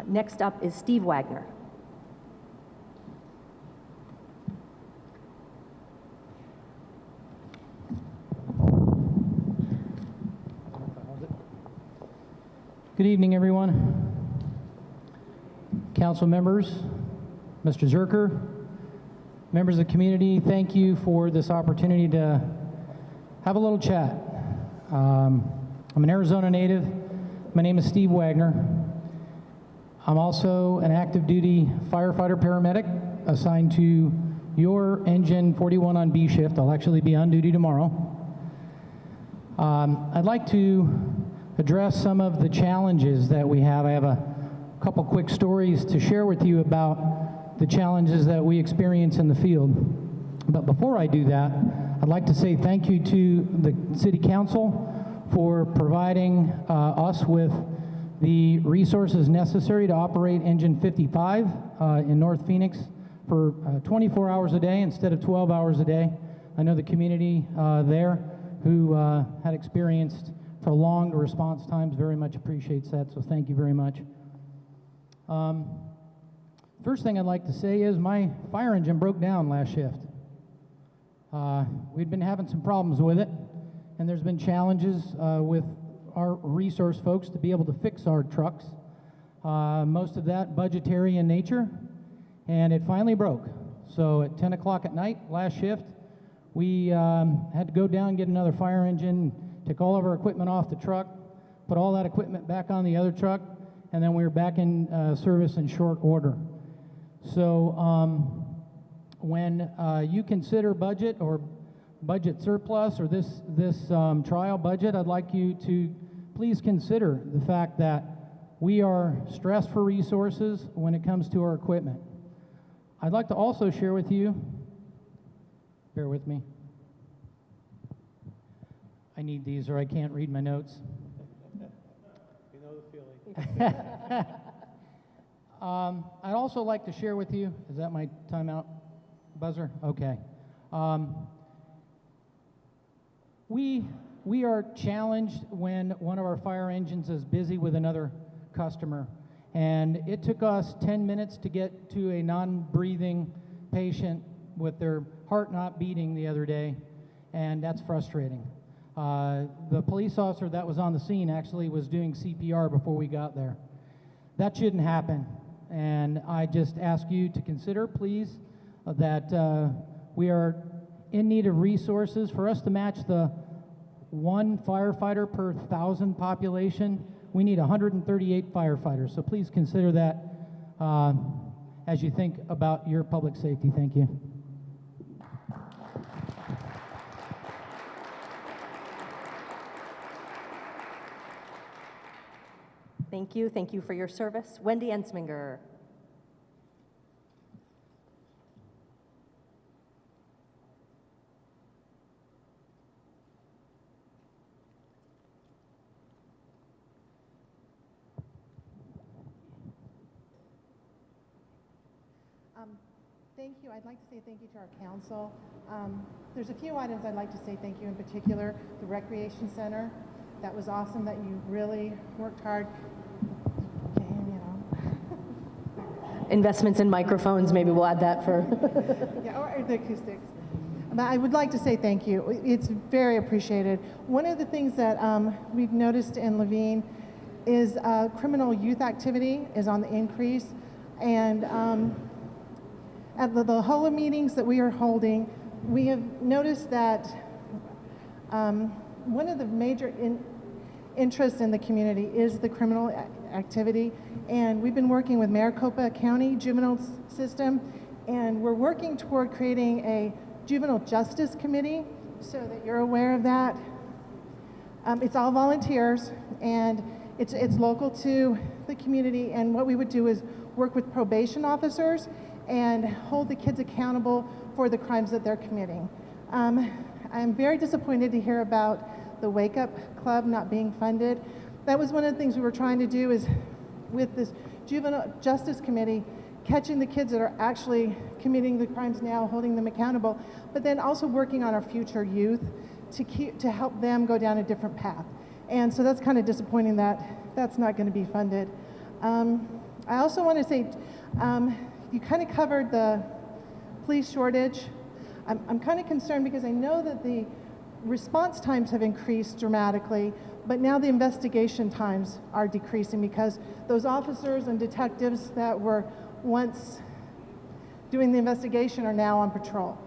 S3: Next up is Steve Wagner.
S9: Good evening, everyone. Council members, Mr. Zerker, members of the community, thank you for this opportunity to have a little chat. I'm an Arizona native. My name is Steve Wagner. I'm also an active duty firefighter paramedic assigned to your engine 41 on B shift. I'll actually be on duty tomorrow. I'd like to address some of the challenges that we have. I have a couple quick stories to share with you about the challenges that we experience in the field. But before I do that, I'd like to say thank you to the City Council for providing us with the resources necessary to operate Engine 55 in North Phoenix for 24 hours a day instead of 12 hours a day. I know the community there who had experienced prolonged response times very much appreciates that, so thank you very much. First thing I'd like to say is my fire engine broke down last shift. We'd been having some problems with it, and there's been challenges with our resource folks to be able to fix our trucks. Most of that budgetary in nature, and it finally broke. So at 10 o'clock at night, last shift, we had to go down and get another fire engine, took all of our equipment off the truck, put all that equipment back on the other truck, and then we were back in service in short order. So when you consider budget or budget surplus or this trial budget, I'd like you to please consider the fact that we are stressed for resources when it comes to our equipment. I'd like to also share with you, bear with me. I need these or I can't read my notes.
S4: You know the feeling.
S9: I'd also like to share with you, is that my timeout buzzer? Okay. We are challenged when one of our fire engines is busy with another customer. And it took us 10 minutes to get to a non-breathing patient with their heart not beating the other day, and that's frustrating. The police officer that was on the scene actually was doing CPR before we got there. That shouldn't happen, and I just ask you to consider, please, that we are in need of resources. For us to match the one firefighter per 1,000 population, we need 138 firefighters. So please consider that as you think about your public safety. Thank you.
S3: Thank you. Thank you for your service. Wendy Ensminger.
S10: Thank you. I'd like to say thank you to our council. There's a few items I'd like to say thank you in particular. The Recreation Center, that was awesome that you really worked hard. Okay, you know.
S3: Investments in microphones, maybe we'll add that for.
S10: Yeah, or the acoustics. But I would like to say thank you. It's very appreciated. One of the things that we've noticed in Levine is criminal youth activity is on the increase. And at the HOLA meetings that we are holding, we have noticed that one of the major interests in the community is the criminal activity. And we've been working with Maricopa County Juvenile System, and we're working toward creating a Juvenile Justice Committee so that you're aware of that. It's all volunteers, and it's local to the community, and what we would do is work with probation officers and hold the kids accountable for the crimes that they're committing. I'm very disappointed to hear about the Wake Up Club not being funded. That was one of the things we were trying to do, is with this Juvenile Justice Committee, catching the kids that are actually committing the crimes now, holding them accountable, but then also working on our future youth to help them go down a different path. And so that's kind of disappointing that that's not going to be funded. I also want to say, you kind of covered the police shortage. I'm kind of concerned because I know that the response times have increased dramatically, but now the investigation times are decreasing because those officers and detectives that were once doing the investigation are now on patrol.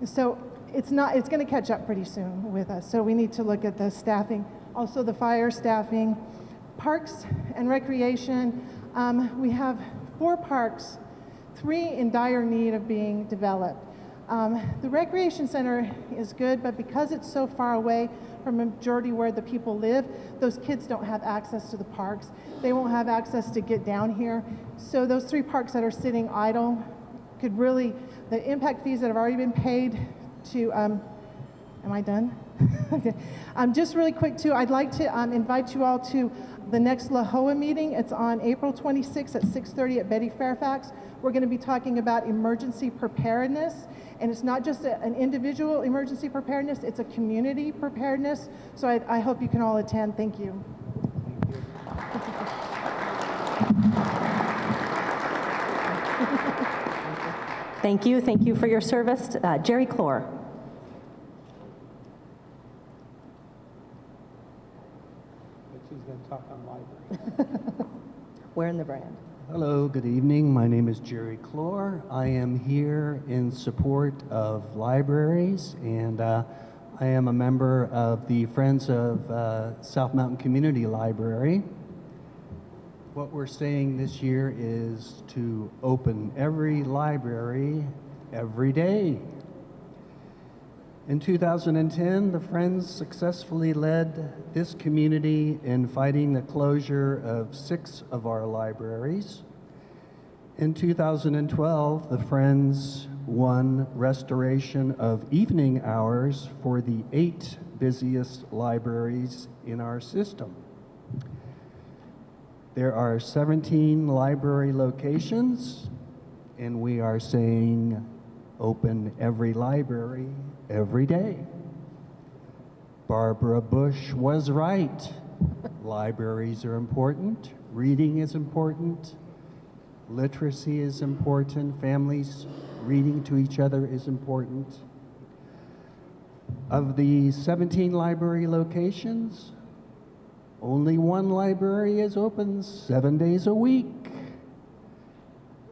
S10: So it's going to catch up pretty soon with us. So we need to look at the staffing, also the fire staffing, parks and recreation. We have 4 parks, 3 in dire need of being developed. The recreation center is good, but because it's so far away from a majority where the people live, those kids don't have access to the parks. They won't have access to get down here. So those 3 parks that are sitting idle could really, the impact fees that have already been paid to, am I done? Okay. Just really quick too, I'd like to invite you all to the next La Hoa meeting. It's on April 26th at 6:30 at Betty Fairfax. We're going to be talking about emergency preparedness, and it's not just an individual emergency preparedness, it's a community preparedness. So I hope you can all attend. Thank you.
S3: Thank you. Thank you for your service. Jerry Clore.
S4: She's going to talk on library.
S3: Wearing the brand.
S11: Hello, good evening. My name is Jerry Clore. I am here in support of libraries, and I am a member of the Friends of South Mountain Community Library. What we're saying this year is to open every library every day. In 2010, the Friends successfully led this community in fighting the closure of 6 of our libraries. In 2012, the Friends won restoration of evening hours for the 8 busiest libraries in our system. There are 17 library locations, and we are saying open every library every day. Barbara Bush was right. Libraries are important. Reading is important. Literacy is important. Families reading to each other is important. Of the 17 library locations, only 1 library is open 7 days a week.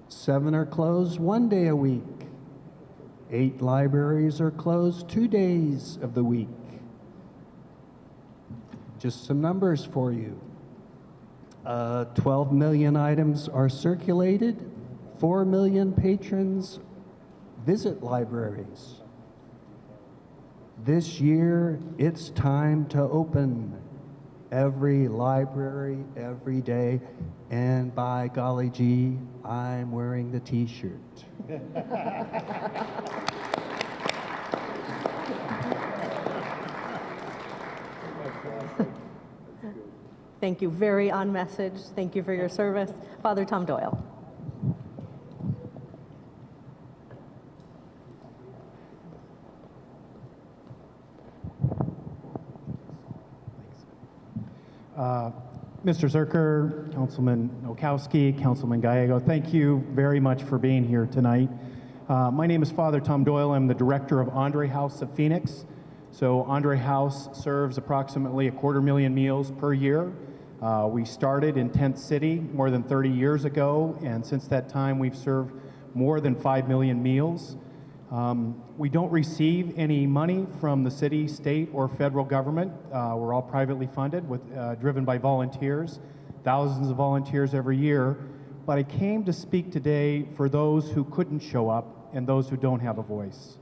S11: 7 are closed 1 day a week. 8 libraries are closed 2 days of the week. Just some numbers for you. 12 million items are circulated. 4 million patrons visit libraries. This year, it's time to open every library every day, and by golly gee, I'm wearing the t-shirt.
S3: Thank you. Very on message. Thank you for your service. Father Tom Doyle.
S12: Mr. Zerker, Councilman Nowakowski, Councilman Gallego, thank you very much for being here tonight. My name is Father Tom Doyle. I'm the director of Andre House of Phoenix. So Andre House serves approximately 250,000 meals per year. We started in Tent City more than 30 years ago, and since that time we've served more than 5 million meals. We don't receive any money from the city, state, or federal government. We're all privately funded, driven by volunteers, thousands of volunteers every year. But I came to speak today for those who couldn't show up and those who don't have a voice.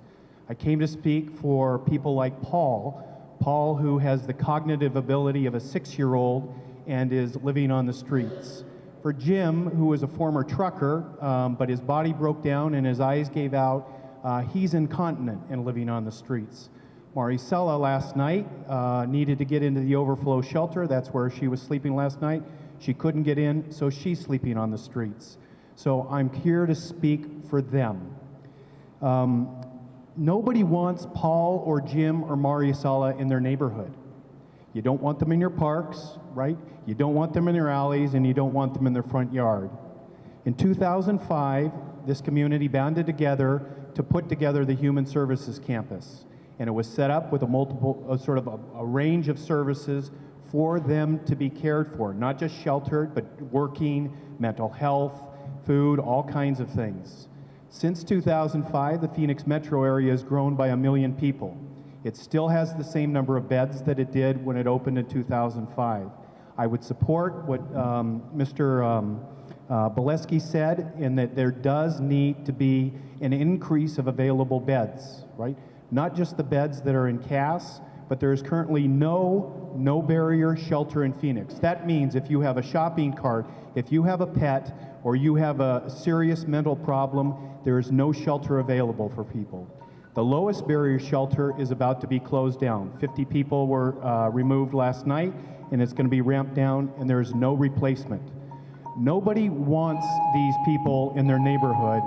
S12: I came to speak for people like Paul, who has the cognitive ability of a 6-year-old and is living on the streets. For Jim, who is a former trucker, but his body broke down and his eyes gave out, he's incontinent and living on the streets. Maricela last night needed to get into the overflow shelter. That's where she was sleeping last night. She couldn't get in, so she's sleeping on the streets. So I'm here to speak for them. Nobody wants Paul or Jim or Maricela in their neighborhood. You don't want them in your parks, right? You don't want them in your alleys, and you don't want them in their front yard. In 2005, this community banded together to put together the Human Services Campus. And it was set up with a range of services for them to be cared for, not just sheltered, but working, mental health, food, all kinds of things. Since 2005, the Phoenix metro area has grown by 1 million people. It still has the same number of beds that it did when it opened in 2005. I would support what Mr. Bolesky said, in that there does need to be an increase of available beds, right? Not just the beds that are in CAS, but there is currently no barrier shelter in Phoenix. That means if you have a shopping cart, if you have a pet, or you have a serious mental problem, there is no shelter available for people. The lowest barrier shelter is about to be closed down. 50 people were removed last night, and it's going to be ramped down, and there is no replacement. Nobody wants these people in their neighborhood.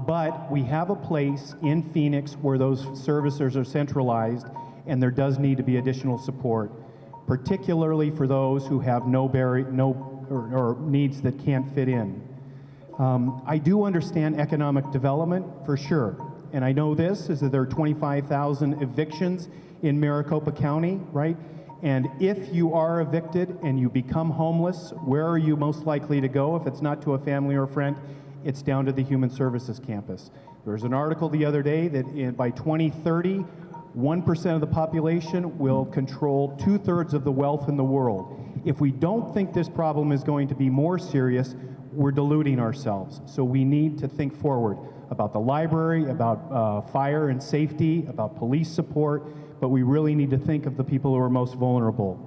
S12: But we have a place in Phoenix where those services are centralized, and there does need to be additional support, particularly for those who have or needs that can't fit in. I do understand economic development for sure, and I know this is that there are 25,000 evictions in Maricopa County, right? And if you are evicted and you become homeless, where are you most likely to go? If it's not to a family or a friend, it's down to the Human Services campus. There was an article the other day that by 2030, 1% of the population will control 2/3 of the wealth in the world. If we don't think this problem is going to be more serious, we're deluding ourselves. So we need to think forward about the library, about fire and safety, about police support, but we really need to think of the people who are most vulnerable.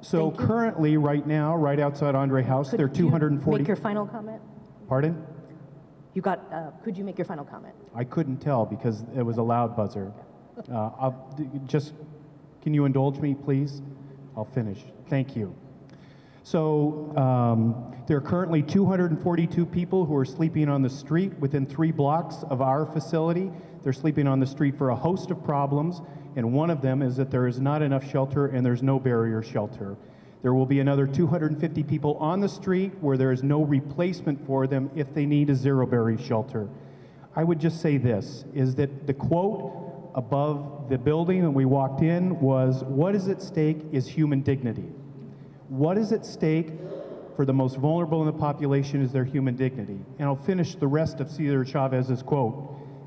S12: So currently, right now, right outside Andre House, there are 240.
S3: Could you make your final comment?
S12: Pardon?
S3: Could you make your final comment?
S12: I couldn't tell because it was a loud buzzer. Can you indulge me, please? I'll finish. Thank you. So there are currently 242 people who are sleeping on the street within 3 blocks of our facility. They're sleeping on the street for a host of problems, and one of them is that there is not enough shelter and there's no barrier shelter. There will be another 250 people on the street where there is no replacement for them if they need a zero-barrier shelter. I would just say this, is that the quote above the building when we walked in was, "What is at stake is human dignity." What is at stake for the most vulnerable in the population is their human dignity. And I'll finish the rest of Cesar Chavez's quote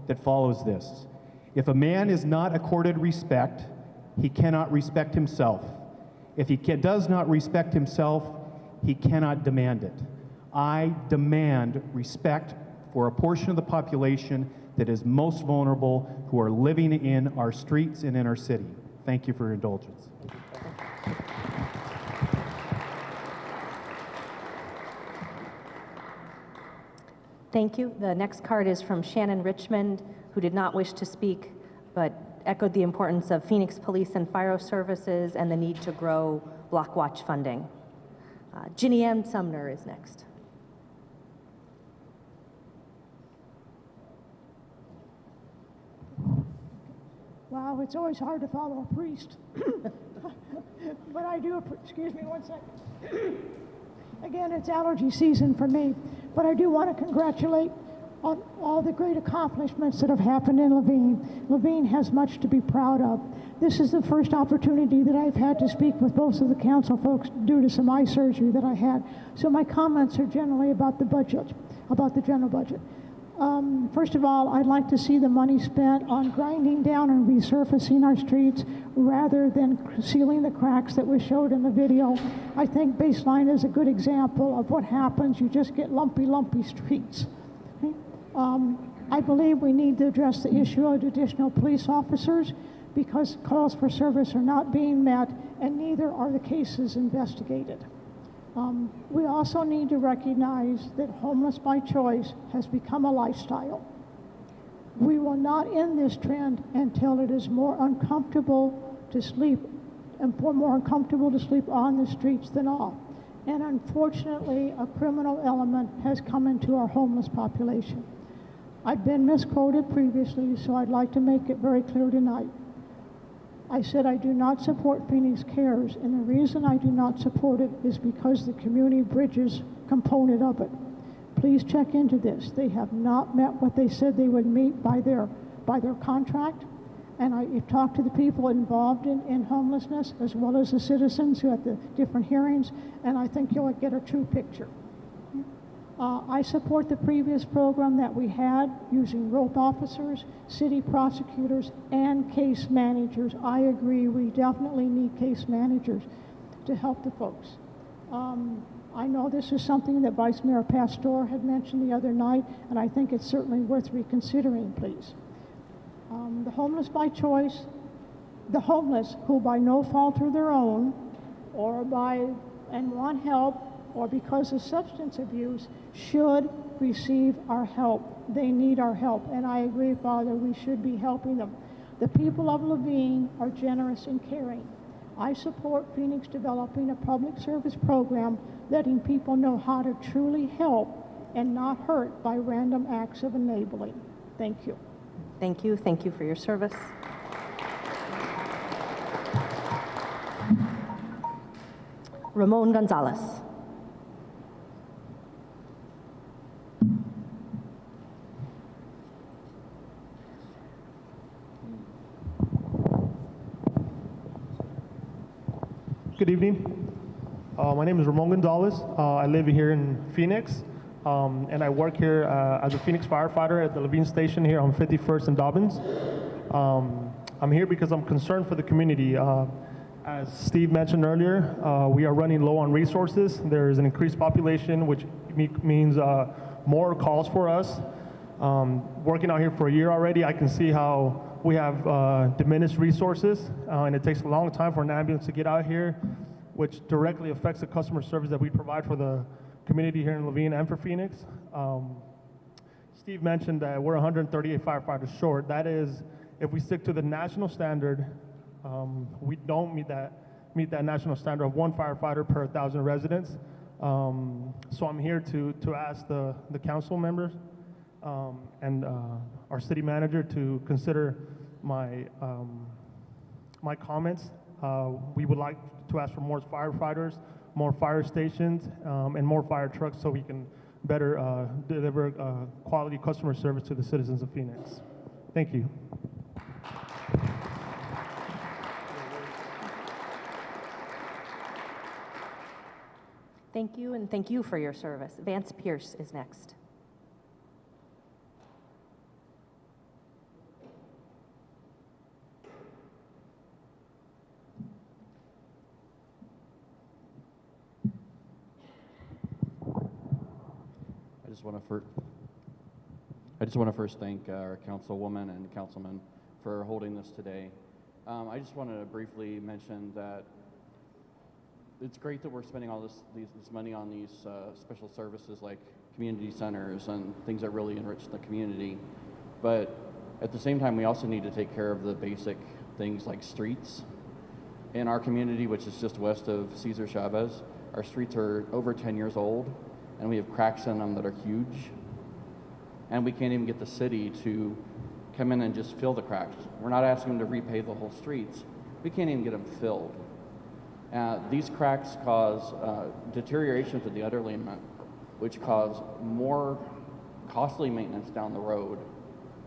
S12: that follows this. If a man is not accorded respect, he cannot respect himself. If he does not respect himself, he cannot demand it. I demand respect for a portion of the population that is most vulnerable, who are living in our streets and in our city. Thank you for your indulgence.
S3: Thank you. The next card is from Shannon Richmond, who did not wish to speak, but echoed the importance of Phoenix Police and Fire Services and the need to grow Block Watch funding. Ginny M. Sumner is next.
S13: Wow, it's always hard to follow a priest. But I do, excuse me one second. Again, it's allergy season for me, but I do want to congratulate on all the great accomplishments that have happened in Laveen. Laveen has much to be proud of. This is the first opportunity that I've had to speak with both of the council folks due to some eye surgery that I had. So my comments are generally about the budget, about the general budget. First of all, I'd like to see the money spent on grinding down and resurfacing our streets rather than sealing the cracks that was showed in the video. I think Baseline is a good example of what happens. You just get lumpy streets. Okay? I believe we need to address the issue of additional police officers because calls for service are not being met and neither are the cases investigated. We also need to recognize that homeless by choice has become a lifestyle. We will not end this trend until it is more uncomfortable to sleep and more uncomfortable to sleep on the streets than off. And unfortunately, a criminal element has come into our homeless population. I've been misquoted previously, so I'd like to make it very clear tonight. I said I do not support Phoenix Cares, and the reason I do not support it is because the community bridges component of it. Please check into this. They have not met what they said they would meet by their contract, and I've talked to the people involved in homelessness as well as the citizens who had the different hearings, and I think you'll get a true picture. I support the previous program that we had using rope officers, city prosecutors, and case managers. I agree, we definitely need case managers to help the folks. I know this is something that Vice Mayor Pastor had mentioned the other night, and I think it's certainly worth reconsidering, please. The homeless by choice, the homeless who by no fault of their own, or and want help, or because of substance abuse, should receive our help. They need our help, and I agree, Father, we should be helping them. The people of Laveen are generous and caring. I support Phoenix developing a public service program letting people know how to truly help and not hurt by random acts of enabling. Thank you.
S3: Thank you. Thank you for your service. Ramon Gonzalez.
S14: Good evening. My name is Ramon Gonzalez. I live here in Phoenix, and I work here as a Phoenix firefighter at the Laveen Station here on 51st and Dobbins. I'm here because I'm concerned for the community. As Steve mentioned earlier, we are running low on resources. There is an increased population, which means more calls for us. Working out here for a year already, I can see how we have diminished resources, and it takes a long time for an ambulance to get out here, which directly affects the customer service that we provide for the community here in Laveen and for Phoenix. Steve mentioned that we're 138 firefighters short. That is, if we stick to the national standard, we don't meet that national standard of 1 firefighter per 1,000 residents. So I'm here to ask the council members and our city manager to consider my comments. We would like to ask for more firefighters, more fire stations, and more fire trucks so we can better deliver quality customer service to the citizens of Phoenix. Thank you.
S3: Thank you, and thank you for your service. Vance Pierce is next.
S15: I just want to first thank our councilwoman and councilman for holding this today. I just wanted to briefly mention that it's great that we're spending all this money on these special services like community centers and things that really enrich the community. But at the same time, we also need to take care of the basic things like streets. In our community, which is just west of Cesar Chavez, our streets are over 10 years old, and we have cracks in them that are huge. And we can't even get the city to come in and just fill the cracks. We're not asking them to repave the whole streets. We can't even get them filled. These cracks cause deterioration to the underlayment, which cause more costly maintenance down the road.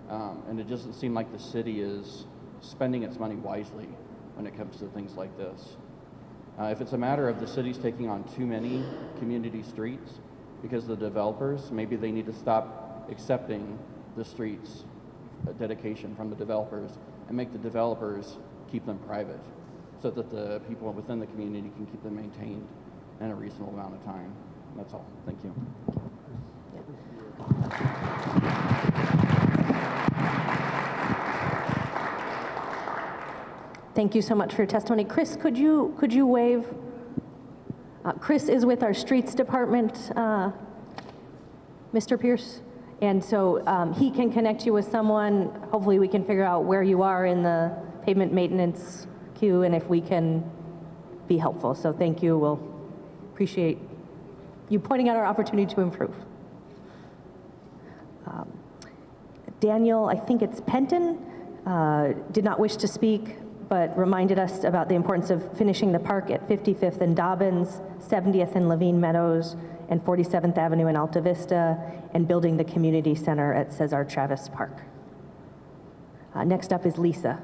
S15: And it doesn't seem like the city is spending its money wisely when it comes to things like this. If it's a matter of the city's taking on too many community streets because the developers, maybe they need to stop accepting the streets dedication from the developers and make the developers keep them private so that the people within the community can keep them maintained in a reasonable amount of time. That's all. Thank you.
S3: Thank you so much for your testimony. Chris, could you wave? Chris is with our streets department, Mr. Pierce. And so he can connect you with someone. Hopefully we can figure out where you are in the pavement maintenance queue and if we can be helpful. So thank you. We'll appreciate you pointing out our opportunity to improve. Daniel, I think it's Penton, did not wish to speak, but reminded us about the importance of finishing the park at 55th and Dobbins, 70th and Laveen Meadows, and 47th Avenue in Alta Vista, and building the community center at Cesar Chavez Park. Next up is Lisa.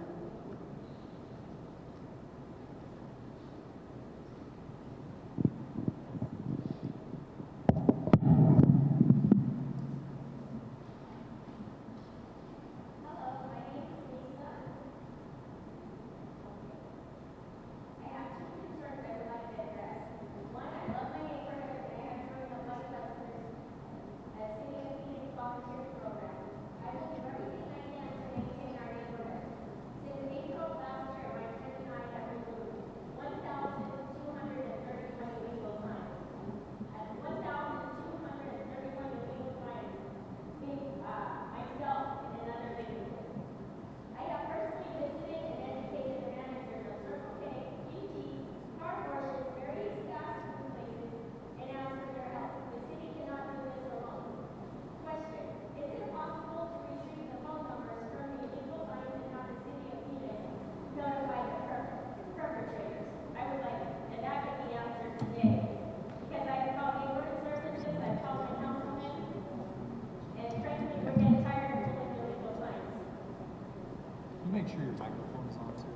S1: Make sure your microphone's on too.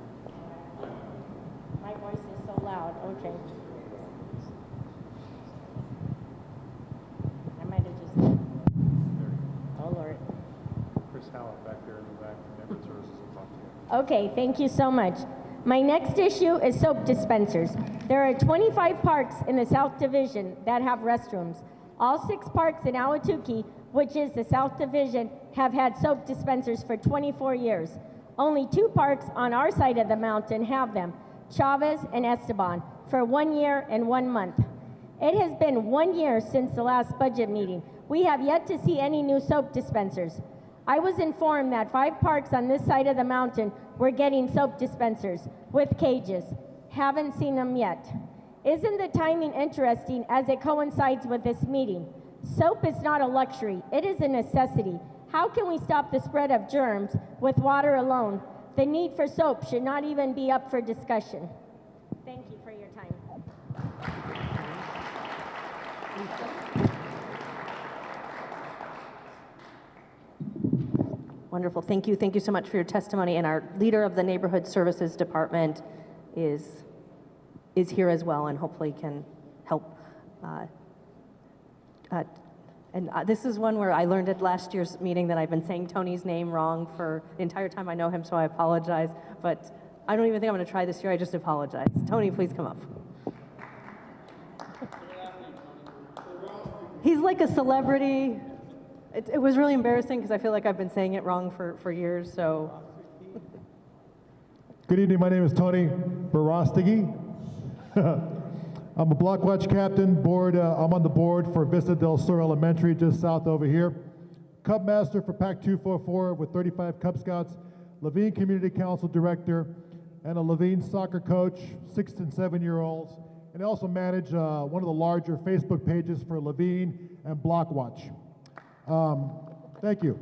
S16: My voice is so loud. Okay. I might have just. Oh, Lord.
S1: Chris Howard back there in the back from Neighborhood Services will talk to you.
S16: Okay, thank you so much. My next issue is soap dispensers. There are 25 parks in the South Division that have restrooms. All 6 parks in Ahwatukee, which is the South Division, have had soap dispensers for 24 years. Only 2 parks on our side of the mountain have them, Chavez and Esteban, for 1 year and 1 month. It has been 1 year since the last budget meeting. We have yet to see any new soap dispensers. I was informed that 5 parks on this side of the mountain were getting soap dispensers with cages. Haven't seen them yet. Isn't the timing interesting as it coincides with this meeting? Soap is not a luxury, it is a necessity. How can we stop the spread of germs with water alone? The need for soap should not even be up for discussion. Thank you for your time.
S3: Wonderful. Thank you. Thank you so much for your testimony. And our leader of the Neighborhood Services Department is here as well, and hopefully can help. This is one where I learned at last year's meeting that I've been saying Tony's name wrong for the entire time I know him, so I apologize. But I don't even think I'm going to try this year. I just apologize. Tony, please come up. He's like a celebrity. It was really embarrassing because I feel like I've been saying it wrong for years, so.
S17: Good evening, my name is Tony Barostegui. I'm a block watch captain, I'm on the board for Vista del Sur Elementary, just south over here. Cub Master for Pack 244 with 35 Cub Scouts, Levine Community Council Director, and a Levine soccer coach, 6 and 7-year-olds. And I also manage one of the larger Facebook pages for Levine and Block Watch. Thank you.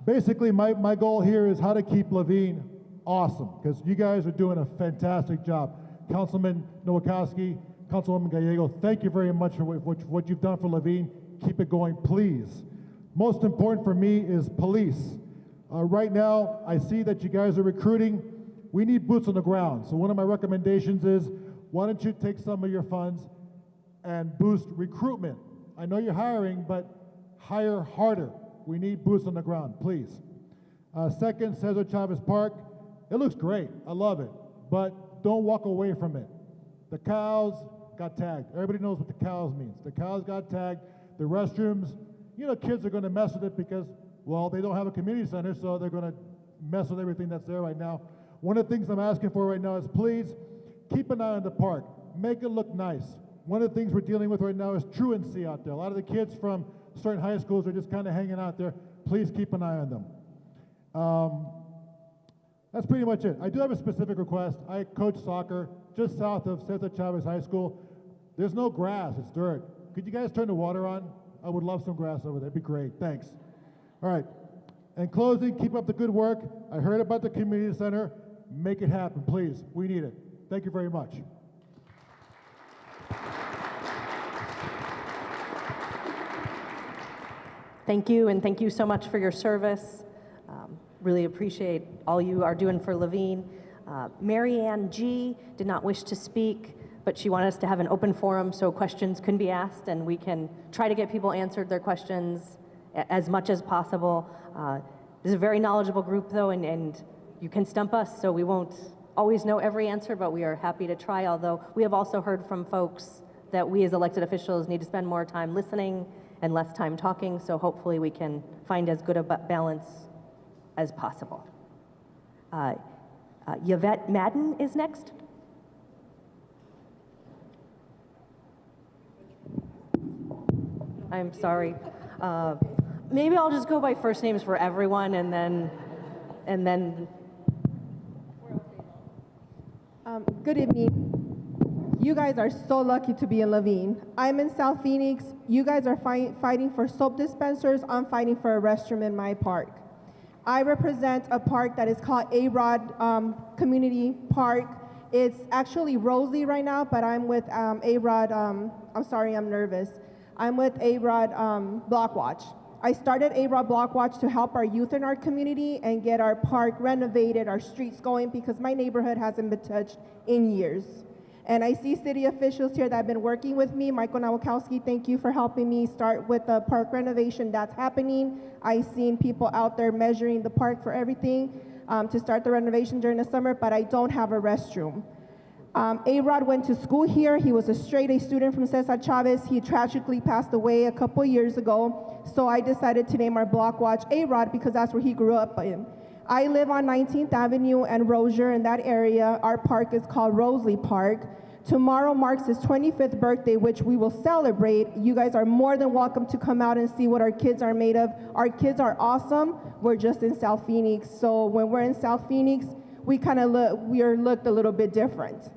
S17: Basically, my goal here is how to keep Levine awesome, because you guys are doing a fantastic job. Councilman Nowakowski, Councilwoman Gallego, thank you very much for what you've done for Levine. Keep it going, please. Most important for me is police. Right now, I see that you guys are recruiting. We need boots on the ground. So one of my recommendations is, why don't you take some of your funds and boost recruitment? I know you're hiring, but hire harder. We need boots on the ground, please. Second, Cesar Chavez Park. It looks great. I love it. But don't walk away from it. The cows got tagged. Everybody knows what the cows means. The cows got tagged. The restrooms, you know, kids are going to mess with it because, well, they don't have a community center, so they're going to mess with everything that's there right now. One of the things I'm asking for right now is please keep an eye on the park. Make it look nice. One of the things we're dealing with right now is truancy out there. A lot of the kids from certain high schools are just kind of hanging out there. Please keep an eye on them. That's pretty much it. I do have a specific request. I coach soccer just south of Cesar Chavez High School. There's no grass, it's dirt. Could you guys turn the water on? I would love some grass over there, it'd be great, thanks. All right, in closing, keep up the good work. I heard about the community center. Make it happen, please. We need it. Thank you very much.
S3: Thank you, and thank you so much for your service. Really appreciate all you are doing for Levine. Mary Ann G. did not wish to speak, but she wanted us to have an open forum so questions can be asked, and we can try to get people answered their questions as much as possible. This is a very knowledgeable group, though, and you can stump us, so we won't always know every answer, but we are happy to try, although we have also heard from folks that we as elected officials need to spend more time listening and less time talking, so hopefully we can find as good a balance as possible. Yvette Madden is next. I'm sorry. Maybe I'll just go by first names for everyone, and then.
S18: Good evening. You guys are so lucky to be in Levine. I'm in South Phoenix. You guys are fighting for soap dispensers. I'm fighting for a restroom in my park. I represent a park that is called A-Rod Community Park. It's actually Rosie right now, but I'm with A-Rod, I'm sorry, I'm nervous. I'm with A-Rod Block Watch. I started A-Rod Block Watch to help our youth in our community and get our park renovated, our streets going, because my neighborhood hasn't been touched in years. And I see city officials here that have been working with me. Michael Nowakowski, thank you for helping me start with the park renovation that's happening. I've seen people out there measuring the park for everything to start the renovation during the summer, but I don't have a restroom. A-Rod went to school here. He was a straight A student from Cesar Chavez. He tragically passed away a couple years ago. So I decided to name our block watch A-Rod because that's where he grew up in. I live on 19th Avenue and Rozier in that area. Our park is called Rosley Park. Tomorrow marks his 25th birthday, which we will celebrate. You guys are more than welcome to come out and see what our kids are made of. Our kids are awesome. We're just in South Phoenix. So when we're in South Phoenix, we kind of looked a little bit different.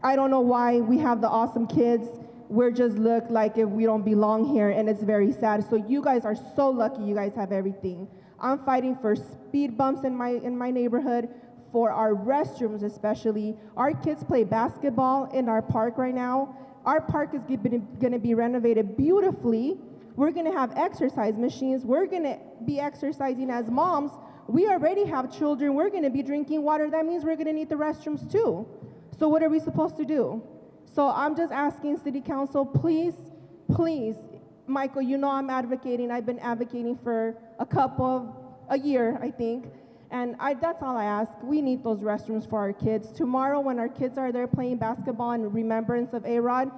S18: I don't know why we have the awesome kids. We're just look like if we don't belong here, and it's very sad. So you guys are so lucky you guys have everything. I'm fighting for speed bumps in my neighborhood, for our restrooms especially. Our kids play basketball in our park right now. Our park is gonna be renovated beautifully. We're gonna have exercise machines. We're gonna be exercising as moms. We already have children. We're gonna be drinking water. That means we're gonna need the restrooms too. So what are we supposed to do? So I'm just asking City Council, please, please, Michael, you know I'm advocating. I've been advocating for a year, I think. And that's all I ask. We need those restrooms for our kids. Tomorrow when our kids are there playing basketball in remembrance of A-Rod,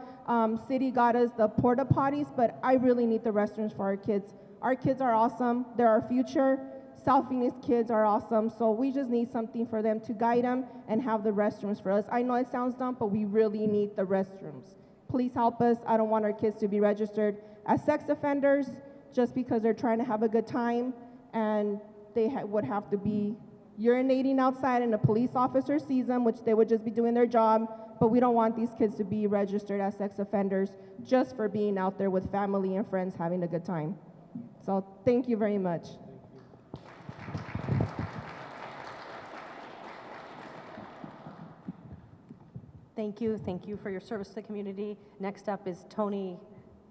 S18: City got us the porta potties, but I really need the restrooms for our kids. Our kids are awesome. They're our future. South Phoenix kids are awesome, so we just need something for them to guide them and have the restrooms for us. I know it sounds dumb, but we really need the restrooms. Please help us. I don't want our kids to be registered as sex offenders just because they're trying to have a good time, and they would have to be urinating outside and a police officer sees them, which they would just be doing their job, but we don't want these kids to be registered as sex offenders just for being out there with family and friends having a good time. So thank you very much.
S3: Thank you. Thank you for your service to the community. Next up is Tony.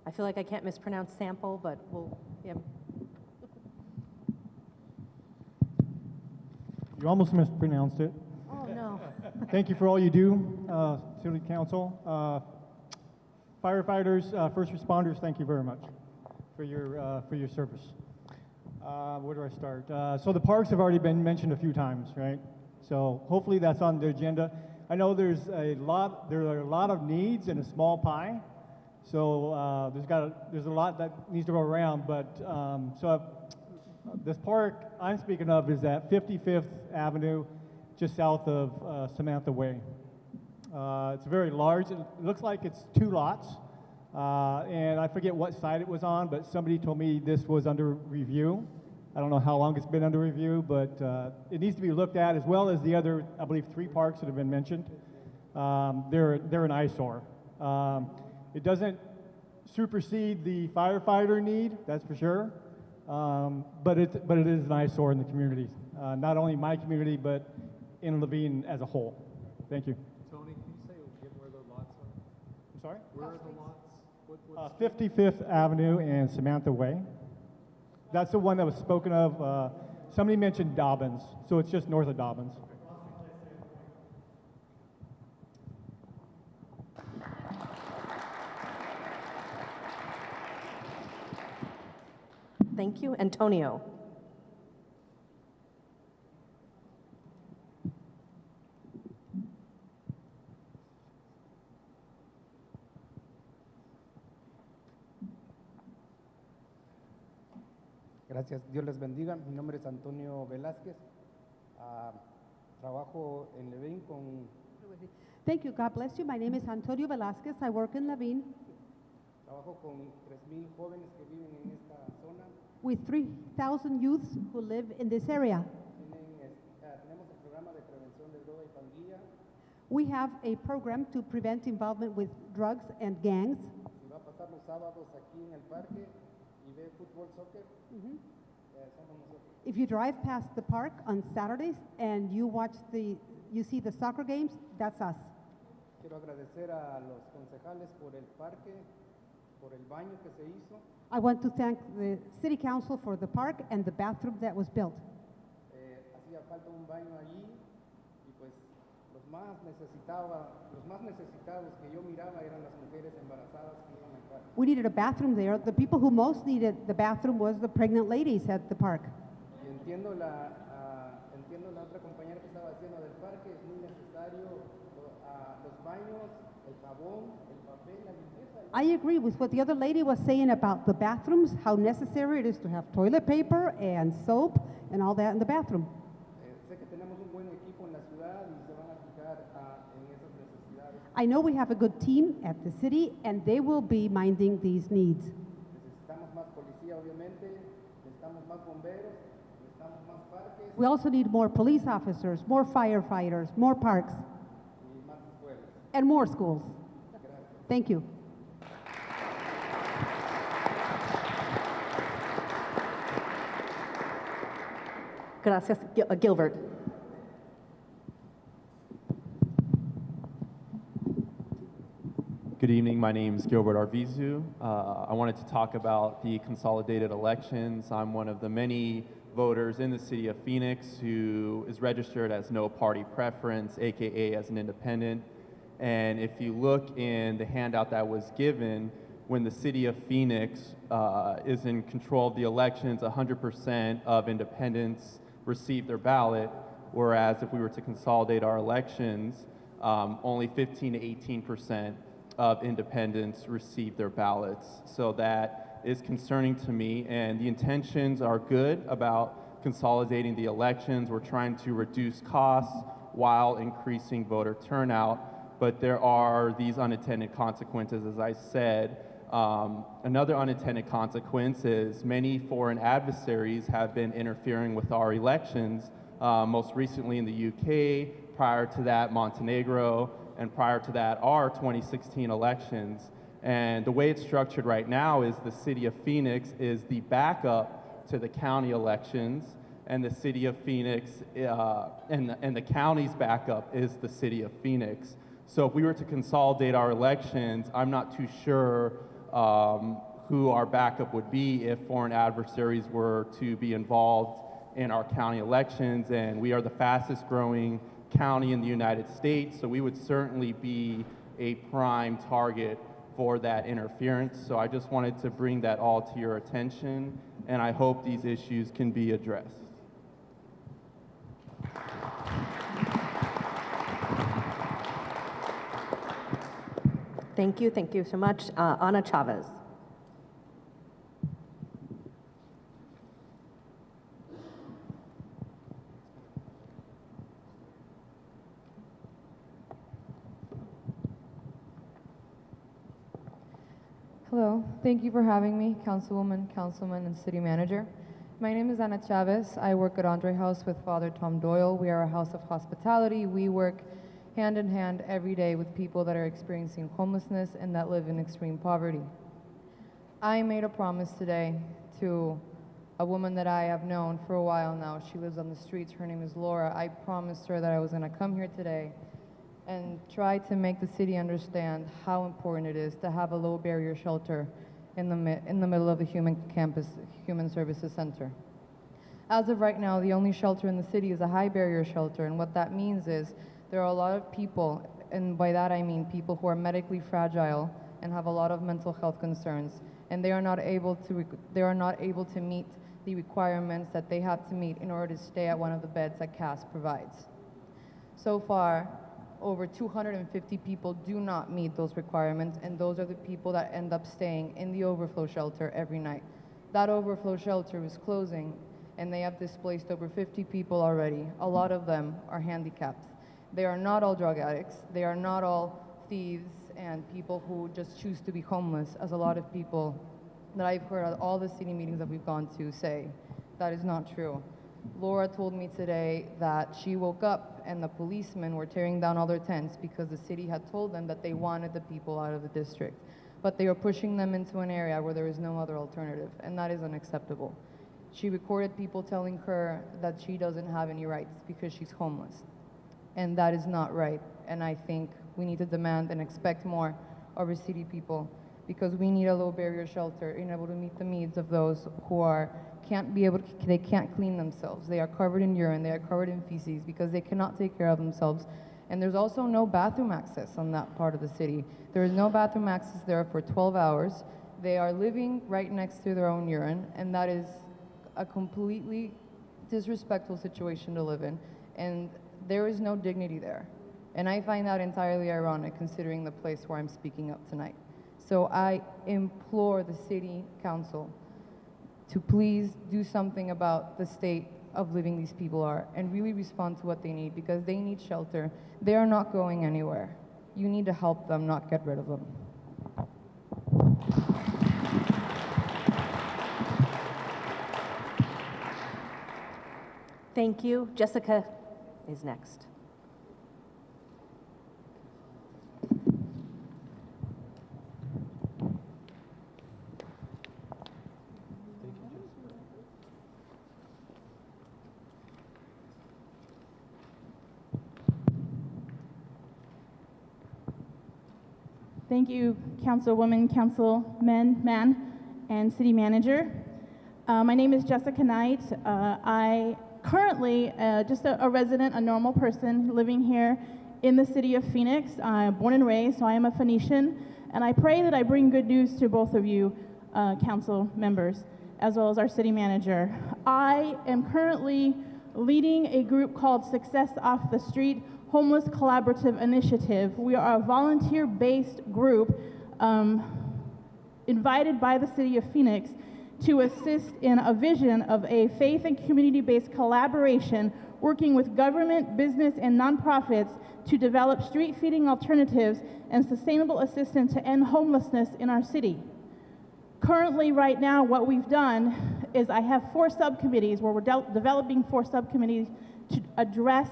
S3: I feel like I can't mispronounce Sample, but yeah.
S19: You almost mispronounced it.
S3: Oh, no.
S19: Thank you for all you do, City Council. Firefighters, first responders, thank you very much for your service. Where do I start? So the parks have already been mentioned a few times, right? So hopefully that's on the agenda. I know there are a lot of needs in a small pie, so there's a lot that needs to go around. But this park I'm speaking of is at 55th Avenue, just south of Samantha Way. It's very large. It looks like it's 2 lots, and I forget what side it was on, but somebody told me this was under review. I don't know how long it's been under review, but it needs to be looked at, as well as the other, I believe, 3 parks that have been mentioned. They're an eyesore. It doesn't supersede the firefighter need, that's for sure, but it is an eyesore in the community, not only my community, but in Levine as a whole. Thank you.
S1: Tony, can you say again where the lots are?
S19: I'm sorry?
S1: Where are the lots?
S19: 55th Avenue and Samantha Way. That's the one that was spoken of. Somebody mentioned Dobbins, so it's just north of Dobbins.
S3: Thank you. Antonio.
S20: Gracias, Dios les bendiga. Mi nombre es Antonio Velázquez. Trabajo en Levine con...
S2: Thank you. God bless you. My name is Antonio Velasquez. I work in Levine
S20: Trabajo con 3,000 jóvenes que viven en esta zona.
S2: with 3,000 youths who live in this area.
S20: Tenemos el programa de prevención de droga y pandilla.
S2: We have a program to prevent involvement with drugs and gangs.
S20: Si va a pasar los sábados aquí en el parque y ve fútbol, soccer, somos nosotros.
S2: If you drive past the park on Saturdays and you see the soccer games, that's us.
S20: Quiero agradecer a los concejales por el parque, por el baño que se hizo.
S2: I want to thank the City Council for the park and the bathroom that was built.
S20: Hacía falta un baño allí y pues los más necesitados que yo miraba eran las mujeres embarazadas que iban al parque.
S2: We needed a bathroom there. The people who most needed the bathroom was the pregnant ladies at the park.
S20: Y entiendo la otra compañera que estaba diciendo del parque, es muy necesario los baños, el jabón, el papel, la limpieza.
S2: I agree with what the other lady was saying about the bathrooms, how necessary it is to have toilet paper and soap and all that in the bathroom.
S20: Sé que tenemos un buen equipo en la ciudad y se van a fijar en esas necesidades.
S2: I know we have a good team at the city and they will be minding these needs.
S20: Necesitamos más policía, obviamente, necesitamos más bomberos, necesitamos más parques
S2: We also need more police officers, more firefighters, more parks,
S20: y más escuelas.
S2: and more schools.
S20: Gracias.
S2: Thank you.
S3: Gracias, Gilbert.
S21: Good evening. My name is Gilbert Arvizu. I wanted to talk about the consolidated elections. I'm one of the many voters in the city of Phoenix who is registered as no party preference, aka as an independent. And if you look in the handout that was given, when the city of Phoenix is in control of the elections, 100% of independents receive their ballot, whereas if we were to consolidate our elections, only 15 to 18% of independents receive their ballots. So that is concerning to me, and the intentions are good about consolidating the elections. We're trying to reduce costs while increasing voter turnout, but there are these unintended consequences, as I said. Another unintended consequence is many foreign adversaries have been interfering with our elections, most recently in the UK, prior to that Montenegro, and prior to that our 2016 elections. And the way it's structured right now is the city of Phoenix is the backup to the county elections, and the city of Phoenix and the county's backup is the city of Phoenix. So if we were to consolidate our elections, I'm not too sure who our backup would be if foreign adversaries were to be involved in our county elections, and we are the fastest growing county in the United States, so we would certainly be a prime target for that interference. So I just wanted to bring that all to your attention, and I hope these issues can be addressed.
S3: Thank you so much. Ana Chavez.
S22: Hello, thank you for having me, Councilwoman, Councilman, and City Manager. My name is Ana Chavez. I work at Andre House with Father Tom Doyle. We are a house of hospitality. We work hand in hand every day with people that are experiencing homelessness and that live in extreme poverty. I made a promise today to a woman that I have known for a while now. She lives on the streets. Her name is Laura. I promised her that I was going to come here today and try to make the city understand how important it is to have a low barrier shelter in the middle of the Human Services Center. As of right now, the only shelter in the city is a high barrier shelter, and what that means is there are a lot of people, and by that I mean people who are medically fragile and have a lot of mental health concerns, and they are not able to meet the requirements that they have to meet in order to stay at one of the beds that CAS provides. So far, over 250 people do not meet those requirements, and those are the people that end up staying in the overflow shelter every night. That overflow shelter is closing, and they have displaced over 50 people already. A lot of them are handicapped. They are not all drug addicts. They are not all thieves and people who just choose to be homeless, as a lot of people that I've heard at all the city meetings that we've gone to say. That is not true. Laura told me today that she woke up and the policemen were tearing down all their tents because the city had told them that they wanted the people out of the district. But they were pushing them into an area where there is no other alternative, and that is unacceptable. She recorded people telling her that she doesn't have any rights because she's homeless. And that is not right. And I think we need to demand and expect more of our city people. because we need a low barrier shelter in able to meet the needs of those who they can't clean themselves. They are covered in urine, they are covered in feces because they cannot take care of themselves. And there's also no bathroom access on that part of the city. There is no bathroom access there for 12 hours. They are living right next to their own urine, and that is a completely disrespectful situation to live in. And there is no dignity there. And I find that entirely ironic considering the place where I'm speaking up tonight. So I implore the city council to please do something about the state of living these people are and really respond to what they need, because they need shelter. They are not going anywhere. You need to help them, not get rid of them.
S3: Thank you. Jessica is next.
S5: Thank you, Councilwoman, Councilman, and City Manager. My name is Jessica Knight. I currently just a resident, a normal person living here in the city of Phoenix. I'm born and raised, so I am a Phoenician, and I pray that I bring good news to both of you, council members, as well as our city manager. I am currently leading a group called Success Off the Street Homeless Collaborative Initiative. We are a volunteer-based group invited by the city of Phoenix to assist in a vision of a faith and community-based collaboration working with government, business, and nonprofits to develop street feeding alternatives and sustainable assistance to end homelessness in our city. Currently, right now, what we've done is I have 4 subcommittees where we're developing 4 subcommittees to address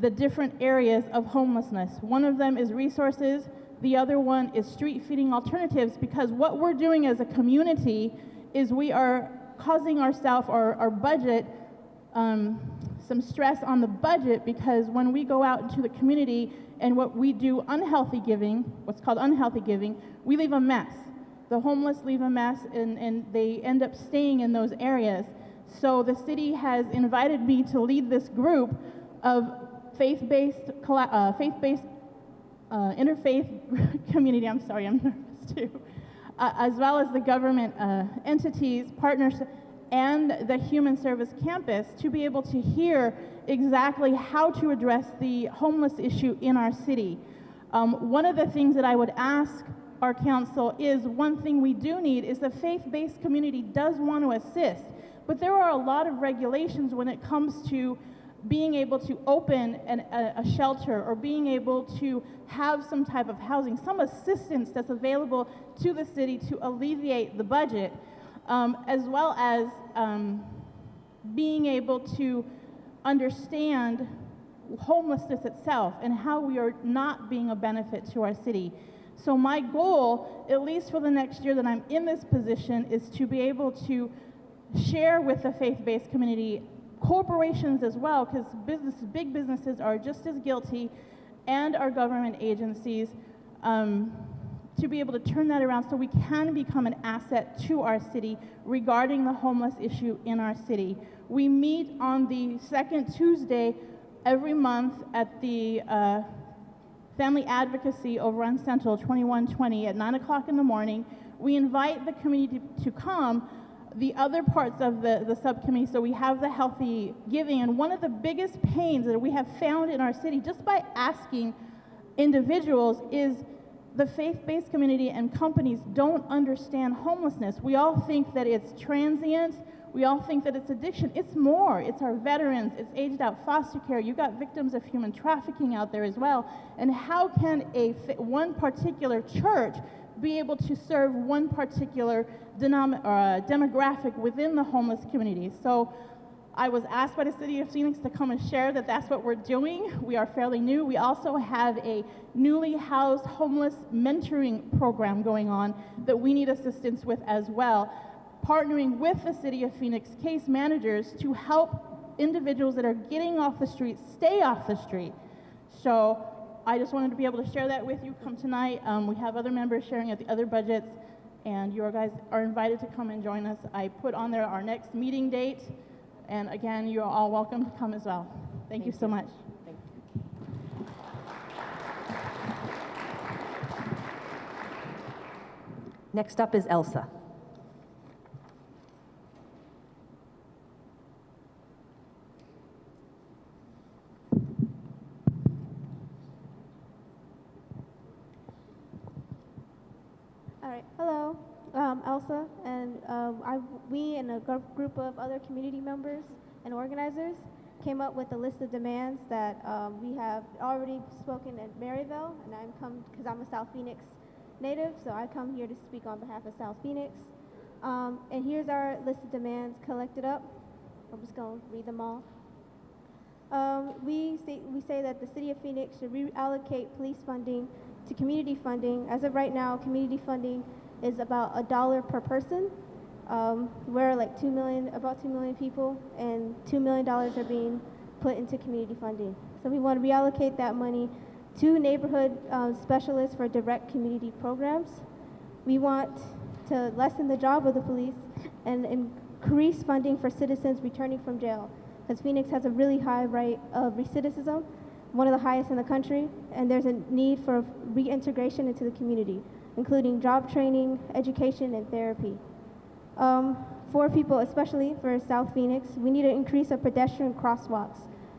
S5: the different areas of homelessness. One of them is resources, the other one is street feeding alternatives, because what we're doing as a community is we are causing ourselves, our budget, some stress on the budget, because when we go out into the community and what we do unhealthy giving, what's called unhealthy giving, we leave a mess. The homeless leave a mess and they end up staying in those areas. So the city has invited me to lead this group of faith-based interfaith community, I'm sorry, I'm nervous too, as well as the government entities, partners, and the Human Service Campus to be able to hear exactly how to address the homeless issue in our city. One of the things that I would ask our council is, one thing we do need is the faith-based community does want to assist, but there are a lot of regulations when it comes to being able to open a shelter or being able to have some type of housing, some assistance that's available to the city to alleviate the budget, as well as being able to understand homelessness itself and how we are not being a benefit to our city. So my goal, at least for the next year that I'm in this position, is to be able to share with the faith-based community, corporations as well, because big businesses are just as guilty, and our government agencies, to be able to turn that around so we can become an asset to our city regarding the homeless issue in our city. We meet on the second Tuesday every month at the Family Advocacy over on Central 2120 at 9 o'clock in the morning. We invite the community to come. The other parts of the subcommittee, so we have the healthy giving, and one of the biggest pains that we have found in our city just by asking individuals is the faith-based community and companies don't understand homelessness. We all think that it's transient, we all think that it's addiction. It's more. It's our veterans, it's aged out foster care, you got victims of human trafficking out there as well. And how can one particular church be able to serve one particular demographic within the homeless community? So I was asked by the city of Phoenix to come and share that that's what we're doing. We are fairly new. We also have a newly housed homeless mentoring program going on that we need assistance with as well, partnering with the city of Phoenix case managers to help individuals that are getting off the street stay off the street. So I just wanted to be able to share that with you come tonight. We have other members sharing at the other budgets, and you guys are invited to come and join us. I put on there our next meeting date, and again, you're all welcome to come as well. Thank you so much.
S3: Next up is Elsa.
S6: All right, hello, Elsa, and we and a group of other community members and organizers came up with a list of demands that we have already spoken at Maryville, and I'm come because I'm a South Phoenix native, so I come here to speak on behalf of South Phoenix. And here's our list of demands collected up. I'm just going to read them all. We say that the City of Phoenix should reallocate police funding to community funding. As of right now, community funding is about $1 per person. We're like about 2 million people, and $2 million are being put into community funding. So we want to reallocate that money to neighborhood specialists for direct community programs. We want to lessen the job of the police and increase funding for citizens returning from jail, because Phoenix has a really high rate of recidivism, one of the highest in the country, and there's a need for reintegration into the community, including job training, education, and therapy. For people, especially for South Phoenix, we need to increase our pedestrian crosswalks.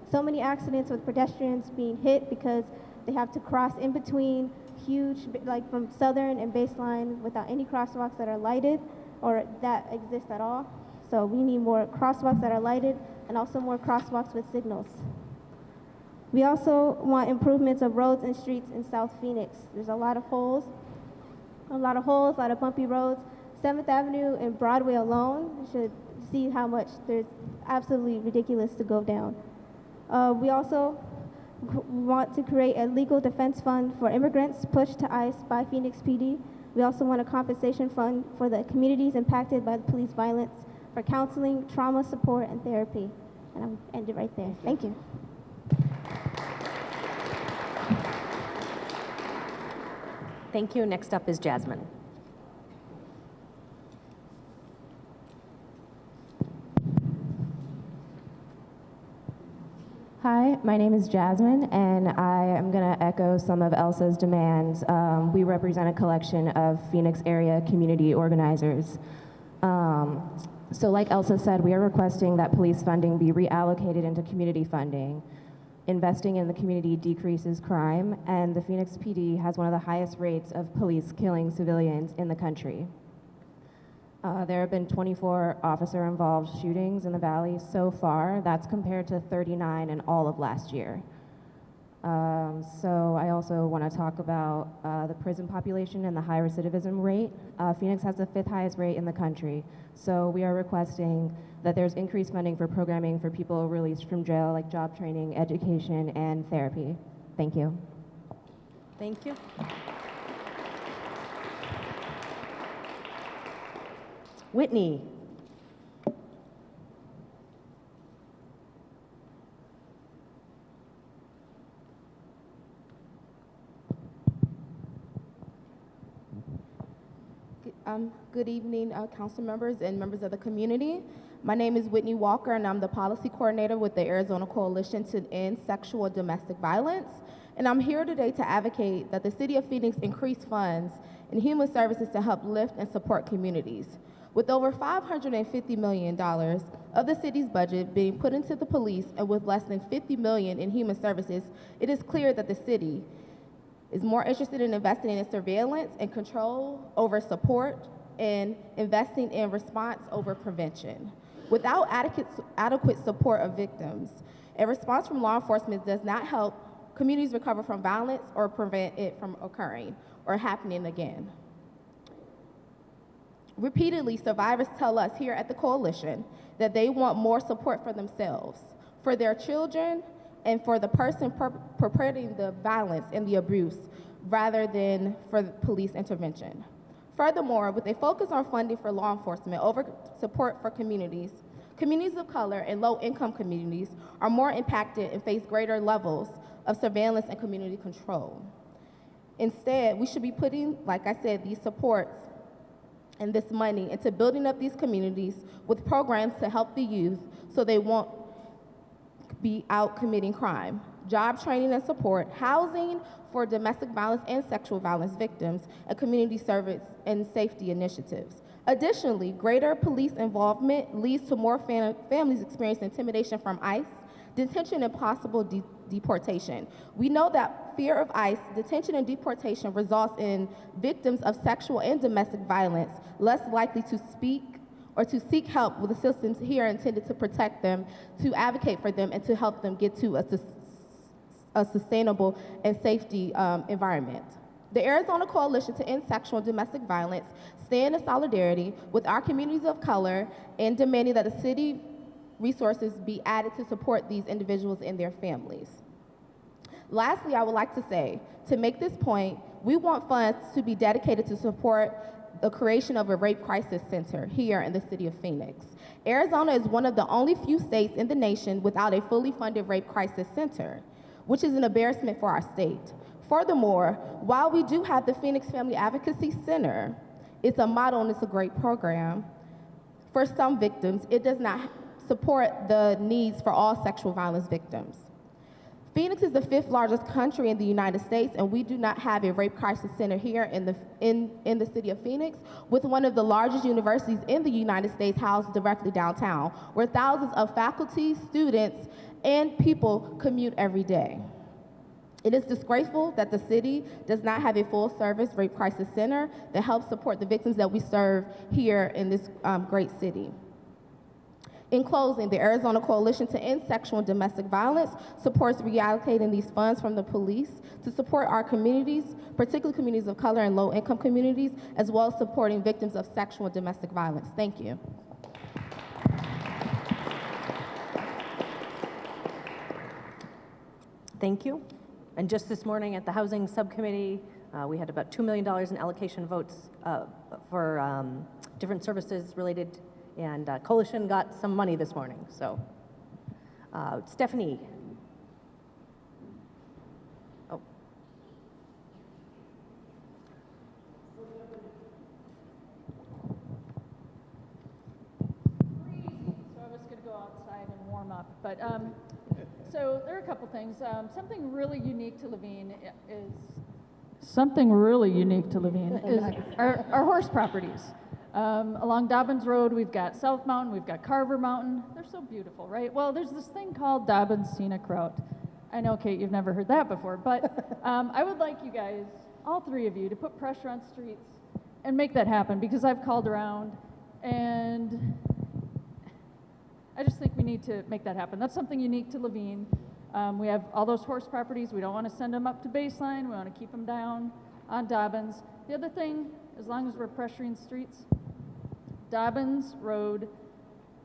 S6: So many accidents with pedestrians being hit because they have to cross in between huge, like from Southern and Baseline, without any crosswalks that are lighted or that exist at all. So we need more crosswalks that are lighted and also more crosswalks with signals. We also want improvements of roads and streets in South Phoenix. There's a lot of holes, a lot of bumpy roads. 7th Avenue and Broadway alone, you should see how much there's absolutely ridiculous to go down. We also want to create a legal defense fund for immigrants pushed to ICE by Phoenix PD. We also want a compensation fund for the communities impacted by the police violence for counseling, trauma support, and therapy. And I'm end it right there. Thank you.
S3: Thank you. Next up is Jasmine.
S7: Hi, my name is Jasmine, and I am going to echo some of Elsa's demands. We represent a collection of Phoenix area community organizers. So like Elsa said, we are requesting that police funding be reallocated into community funding. Investing in the community decreases crime, and the Phoenix PD has one of the highest rates of police killing civilians in the country. There have been 24 officer-involved shootings in the Valley so far. That's compared to 39 in all of last year. So I also want to talk about the prison population and the high recidivism rate. Phoenix has the 5th highest rate in the country. So we are requesting that there's increased funding for programming for people released from jail, like job training, education, and therapy. Thank you.
S3: Thank you. Whitney.
S23: Good evening, council members and members of the community. My name is Whitney Walker, and I'm the policy coordinator with the Arizona Coalition to End Sexual and Domestic Violence. And I'm here today to advocate that the City of Phoenix increase funds in human services to help lift and support communities. With over $550 million of the city's budget being put into the police and with less than $50 million in human services, it is clear that the city is more interested in investing in surveillance and control over support and investing in response over prevention. Without adequate support of victims, a response from law enforcement does not help communities recover from violence or prevent it from occurring or happening again. Repeatedly, survivors tell us here at the Coalition that they want more support for themselves, for their children, and for the person perpetrating the violence and the abuse, rather than for police intervention. Furthermore, with a focus on funding for law enforcement over support for communities of color and low-income communities are more impacted and face greater levels of surveillance and community control. Instead, we should be putting, like I said, these supports and this money into building up these communities with programs to help the youth so they won't be out committing crime, job training and support, housing for domestic violence and sexual violence victims, and community service and safety initiatives. Additionally, greater police involvement leads to more families experiencing intimidation from ICE, detention, and possible deportation. We know that fear of ICE, detention, and deportation results in victims of sexual and domestic violence less likely to speak or to seek help with the systems here intended to protect them, to advocate for them, and to help them get to a sustainable and safety environment. The Arizona Coalition to End Sexual and Domestic Violence stand in solidarity with our communities of color in demanding that the city resources be added to support these individuals and their families. Lastly, I would like to say, to make this point, we want funds to be dedicated to support the creation of a rape crisis center here in the city of Phoenix. Arizona is one of the only few states in the nation without a fully funded rape crisis center, which is an embarrassment for our state. Furthermore, while we do have the Phoenix Family Advocacy Center, it's a model and it's a great program. For some victims, it does not support the needs for all sexual violence victims. Phoenix is the 5th largest country in the United States, and we do not have a rape crisis center here in the city of Phoenix, with one of the largest universities in the United States housed directly downtown, where thousands of faculty, students, and people commute every day. It is disgraceful that the city does not have a full-service rape crisis center that helps support the victims that we serve here in this great city. In closing, the Arizona Coalition to End Sexual and Domestic Violence supports reallocating these funds from the police to support our communities, particularly communities of color and low-income communities, as well as supporting victims of sexual and domestic violence. Thank you.
S3: Thank you. And just this morning at the Housing Subcommittee, we had about $2 million in allocation votes for different services related, and Coalition got some money this morning. So, Stephanie. Oh.
S8: So I was going to go outside and warm up, but so there are a couple things. Something really unique to Laveen is our horse properties. Along Dobbins Road, we've got South Mountain, we've got Carver Mountain. They're so beautiful, right? Well, there's this thing called Dobbins Scenic Route. I know, Kate, you've never heard that before, but I would like you guys, all three of you, to put pressure on streets and make that happen, because I've called around and I just think we need to make that happen. That's something unique to Laveen. We have all those horse properties. We don't want to send them up to baseline. We want to keep them down on Dobbins. The other thing, as long as we're pressuring streets, Dobbins Road,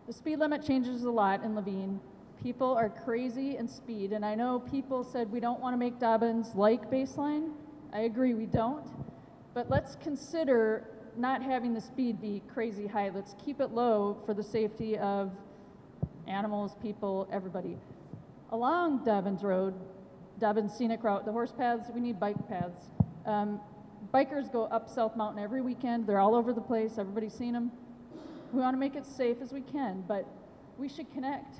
S8: the speed limit changes a lot in Laveen. People are crazy in speed, and I know people said we don't want to make Dobbins like baseline. I agree, we don't. But let's consider not having the speed be crazy high. Let's keep it low for the safety of animals, people, everybody. Along Dobbins Road, Dobbins Scenic Route, the horse paths, we need bike paths. Bikers go up South Mountain every weekend. They're all over the place. Everybody's seen them. We want to make it safe as we can, but we should connect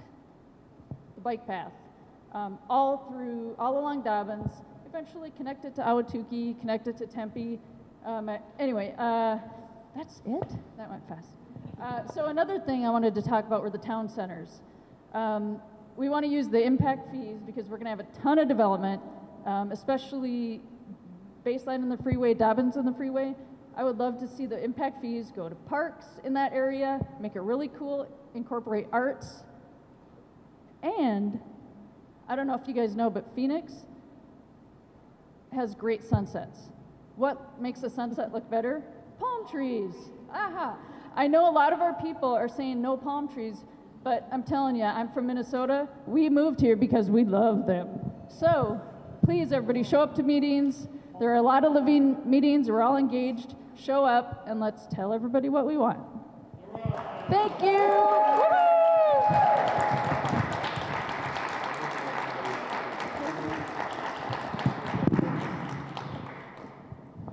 S8: the bike path all along Dobbins, eventually connect it to Ahwatukee, connect it to Tempe. Anyway, that's it? That went fast. So another thing I wanted to talk about were the town centers. We want to use the impact fees because we're going to have a ton of development, especially Baseline in the freeway, Dobbins in the freeway. I would love to see the impact fees go to parks in that area, make it really cool, incorporate arts. And I don't know if you guys know, but Phoenix has great sunsets. What makes a sunset look better? Palm trees. Aha. I know a lot of our people are saying no palm trees, but I'm telling you, I'm from Minnesota. We moved here because we love them. So please, everybody, show up to meetings. There are a lot of Laveen meetings. We're all engaged. Show up, and let's tell everybody what we want. Thank you.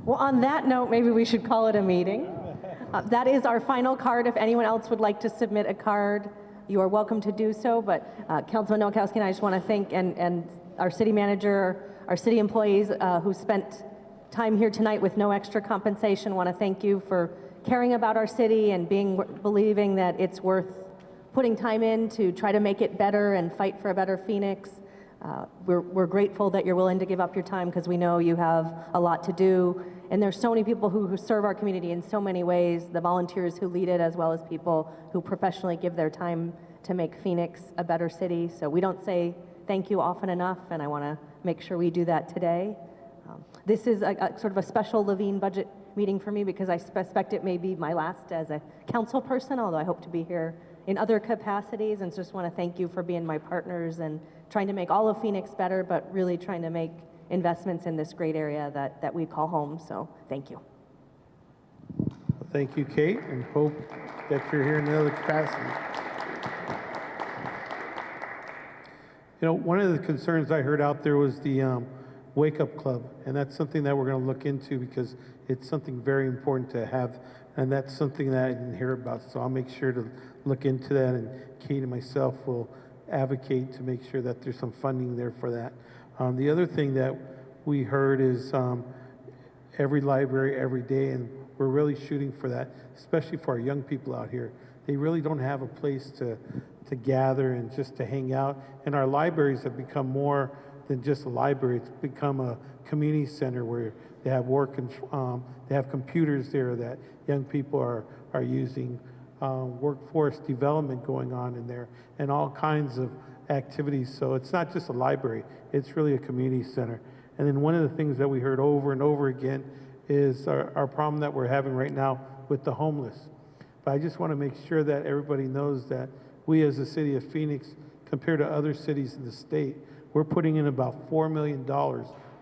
S3: Well, on that note, maybe we should call it a meeting. That is our final card. If anyone else would like to submit a card, you are welcome to do so. But Councilman Nowakowski and I just want to thank and our city manager, our city employees who spent time here tonight with no extra compensation. Want to thank you for caring about our city and believing that it's worth putting time in to try to make it better and fight for a better Phoenix. We're grateful that you're willing to give up your time because we know you have a lot to do. And there's so many people who serve our community in so many ways, the volunteers who lead it, as well as people who professionally give their time to make Phoenix a better city. So we don't say thank you often enough, and I want to make sure we do that today. This is a sort of a special Levine budget meeting for me because I suspect it may be my last as a council person, although I hope to be here in other capacities, and just want to thank you for being my partners and trying to make all of Phoenix better, but really trying to make investments in this great area that we call home. So thank you.
S4: Well, thank you, Kate, and hope that you're here in another capacity. You know, one of the concerns I heard out there was the Wake Up Club, and that's something that we're going to look into because it's something very important to have, and that's something that I didn't hear about, so I'll make sure to look into that, and Kate and myself will advocate to make sure that there's some funding there for that. The other thing that we heard is every library, every day, and we're really shooting for that, especially for our young people out here. They really don't have a place to gather and just to hang out, and our libraries have become more than just a library. It's become a community center where they have work and they have computers there that young people are using, workforce development going on in there, and all kinds of activities. So it's not just a library, it's really a community center. And then one of the things that we heard over and over again is our problem that we're having right now with the homeless. But I just want to make sure that everybody knows that we as the city of Phoenix, compared to other cities in the state, we're putting in about $4 million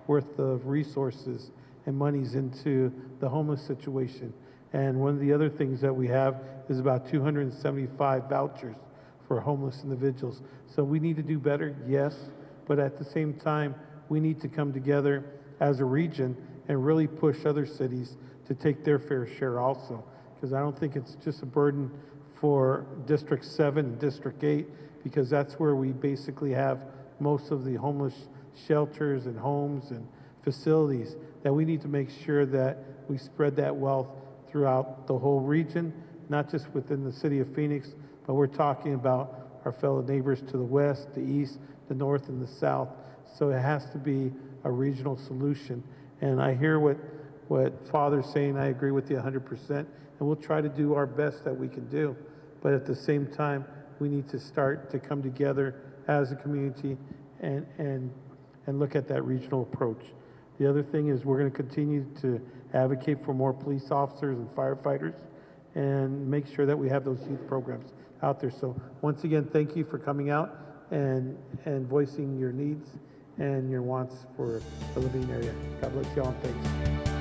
S4: worth of resources and monies into the homeless situation. And one of the other things that we have is about 275 vouchers for homeless individuals. So we need to do better, yes, but at the same time, we need to come together as a region and really push other cities to take their fair share also. Because I don't think it's just a burden for District 7 and District 8, because that's where we basically have most of the homeless shelters and homes and facilities, that we need to make sure that we spread that wealth throughout the whole region, not just within the city of Phoenix, but we're talking about our fellow neighbors to the west, the east, the north, and the south. So it has to be a regional solution. And I hear what Father's saying. I agree with you 100%, and we'll try to do our best that we can do. But at the same time, we need to start to come together as a community and look at that regional approach. The other thing is we're going to continue to advocate for more police officers and firefighters and make sure that we have those youth programs out there. So once again, thank you for coming out and voicing your needs and your wants for the Levine area. God bless you all, and thanks.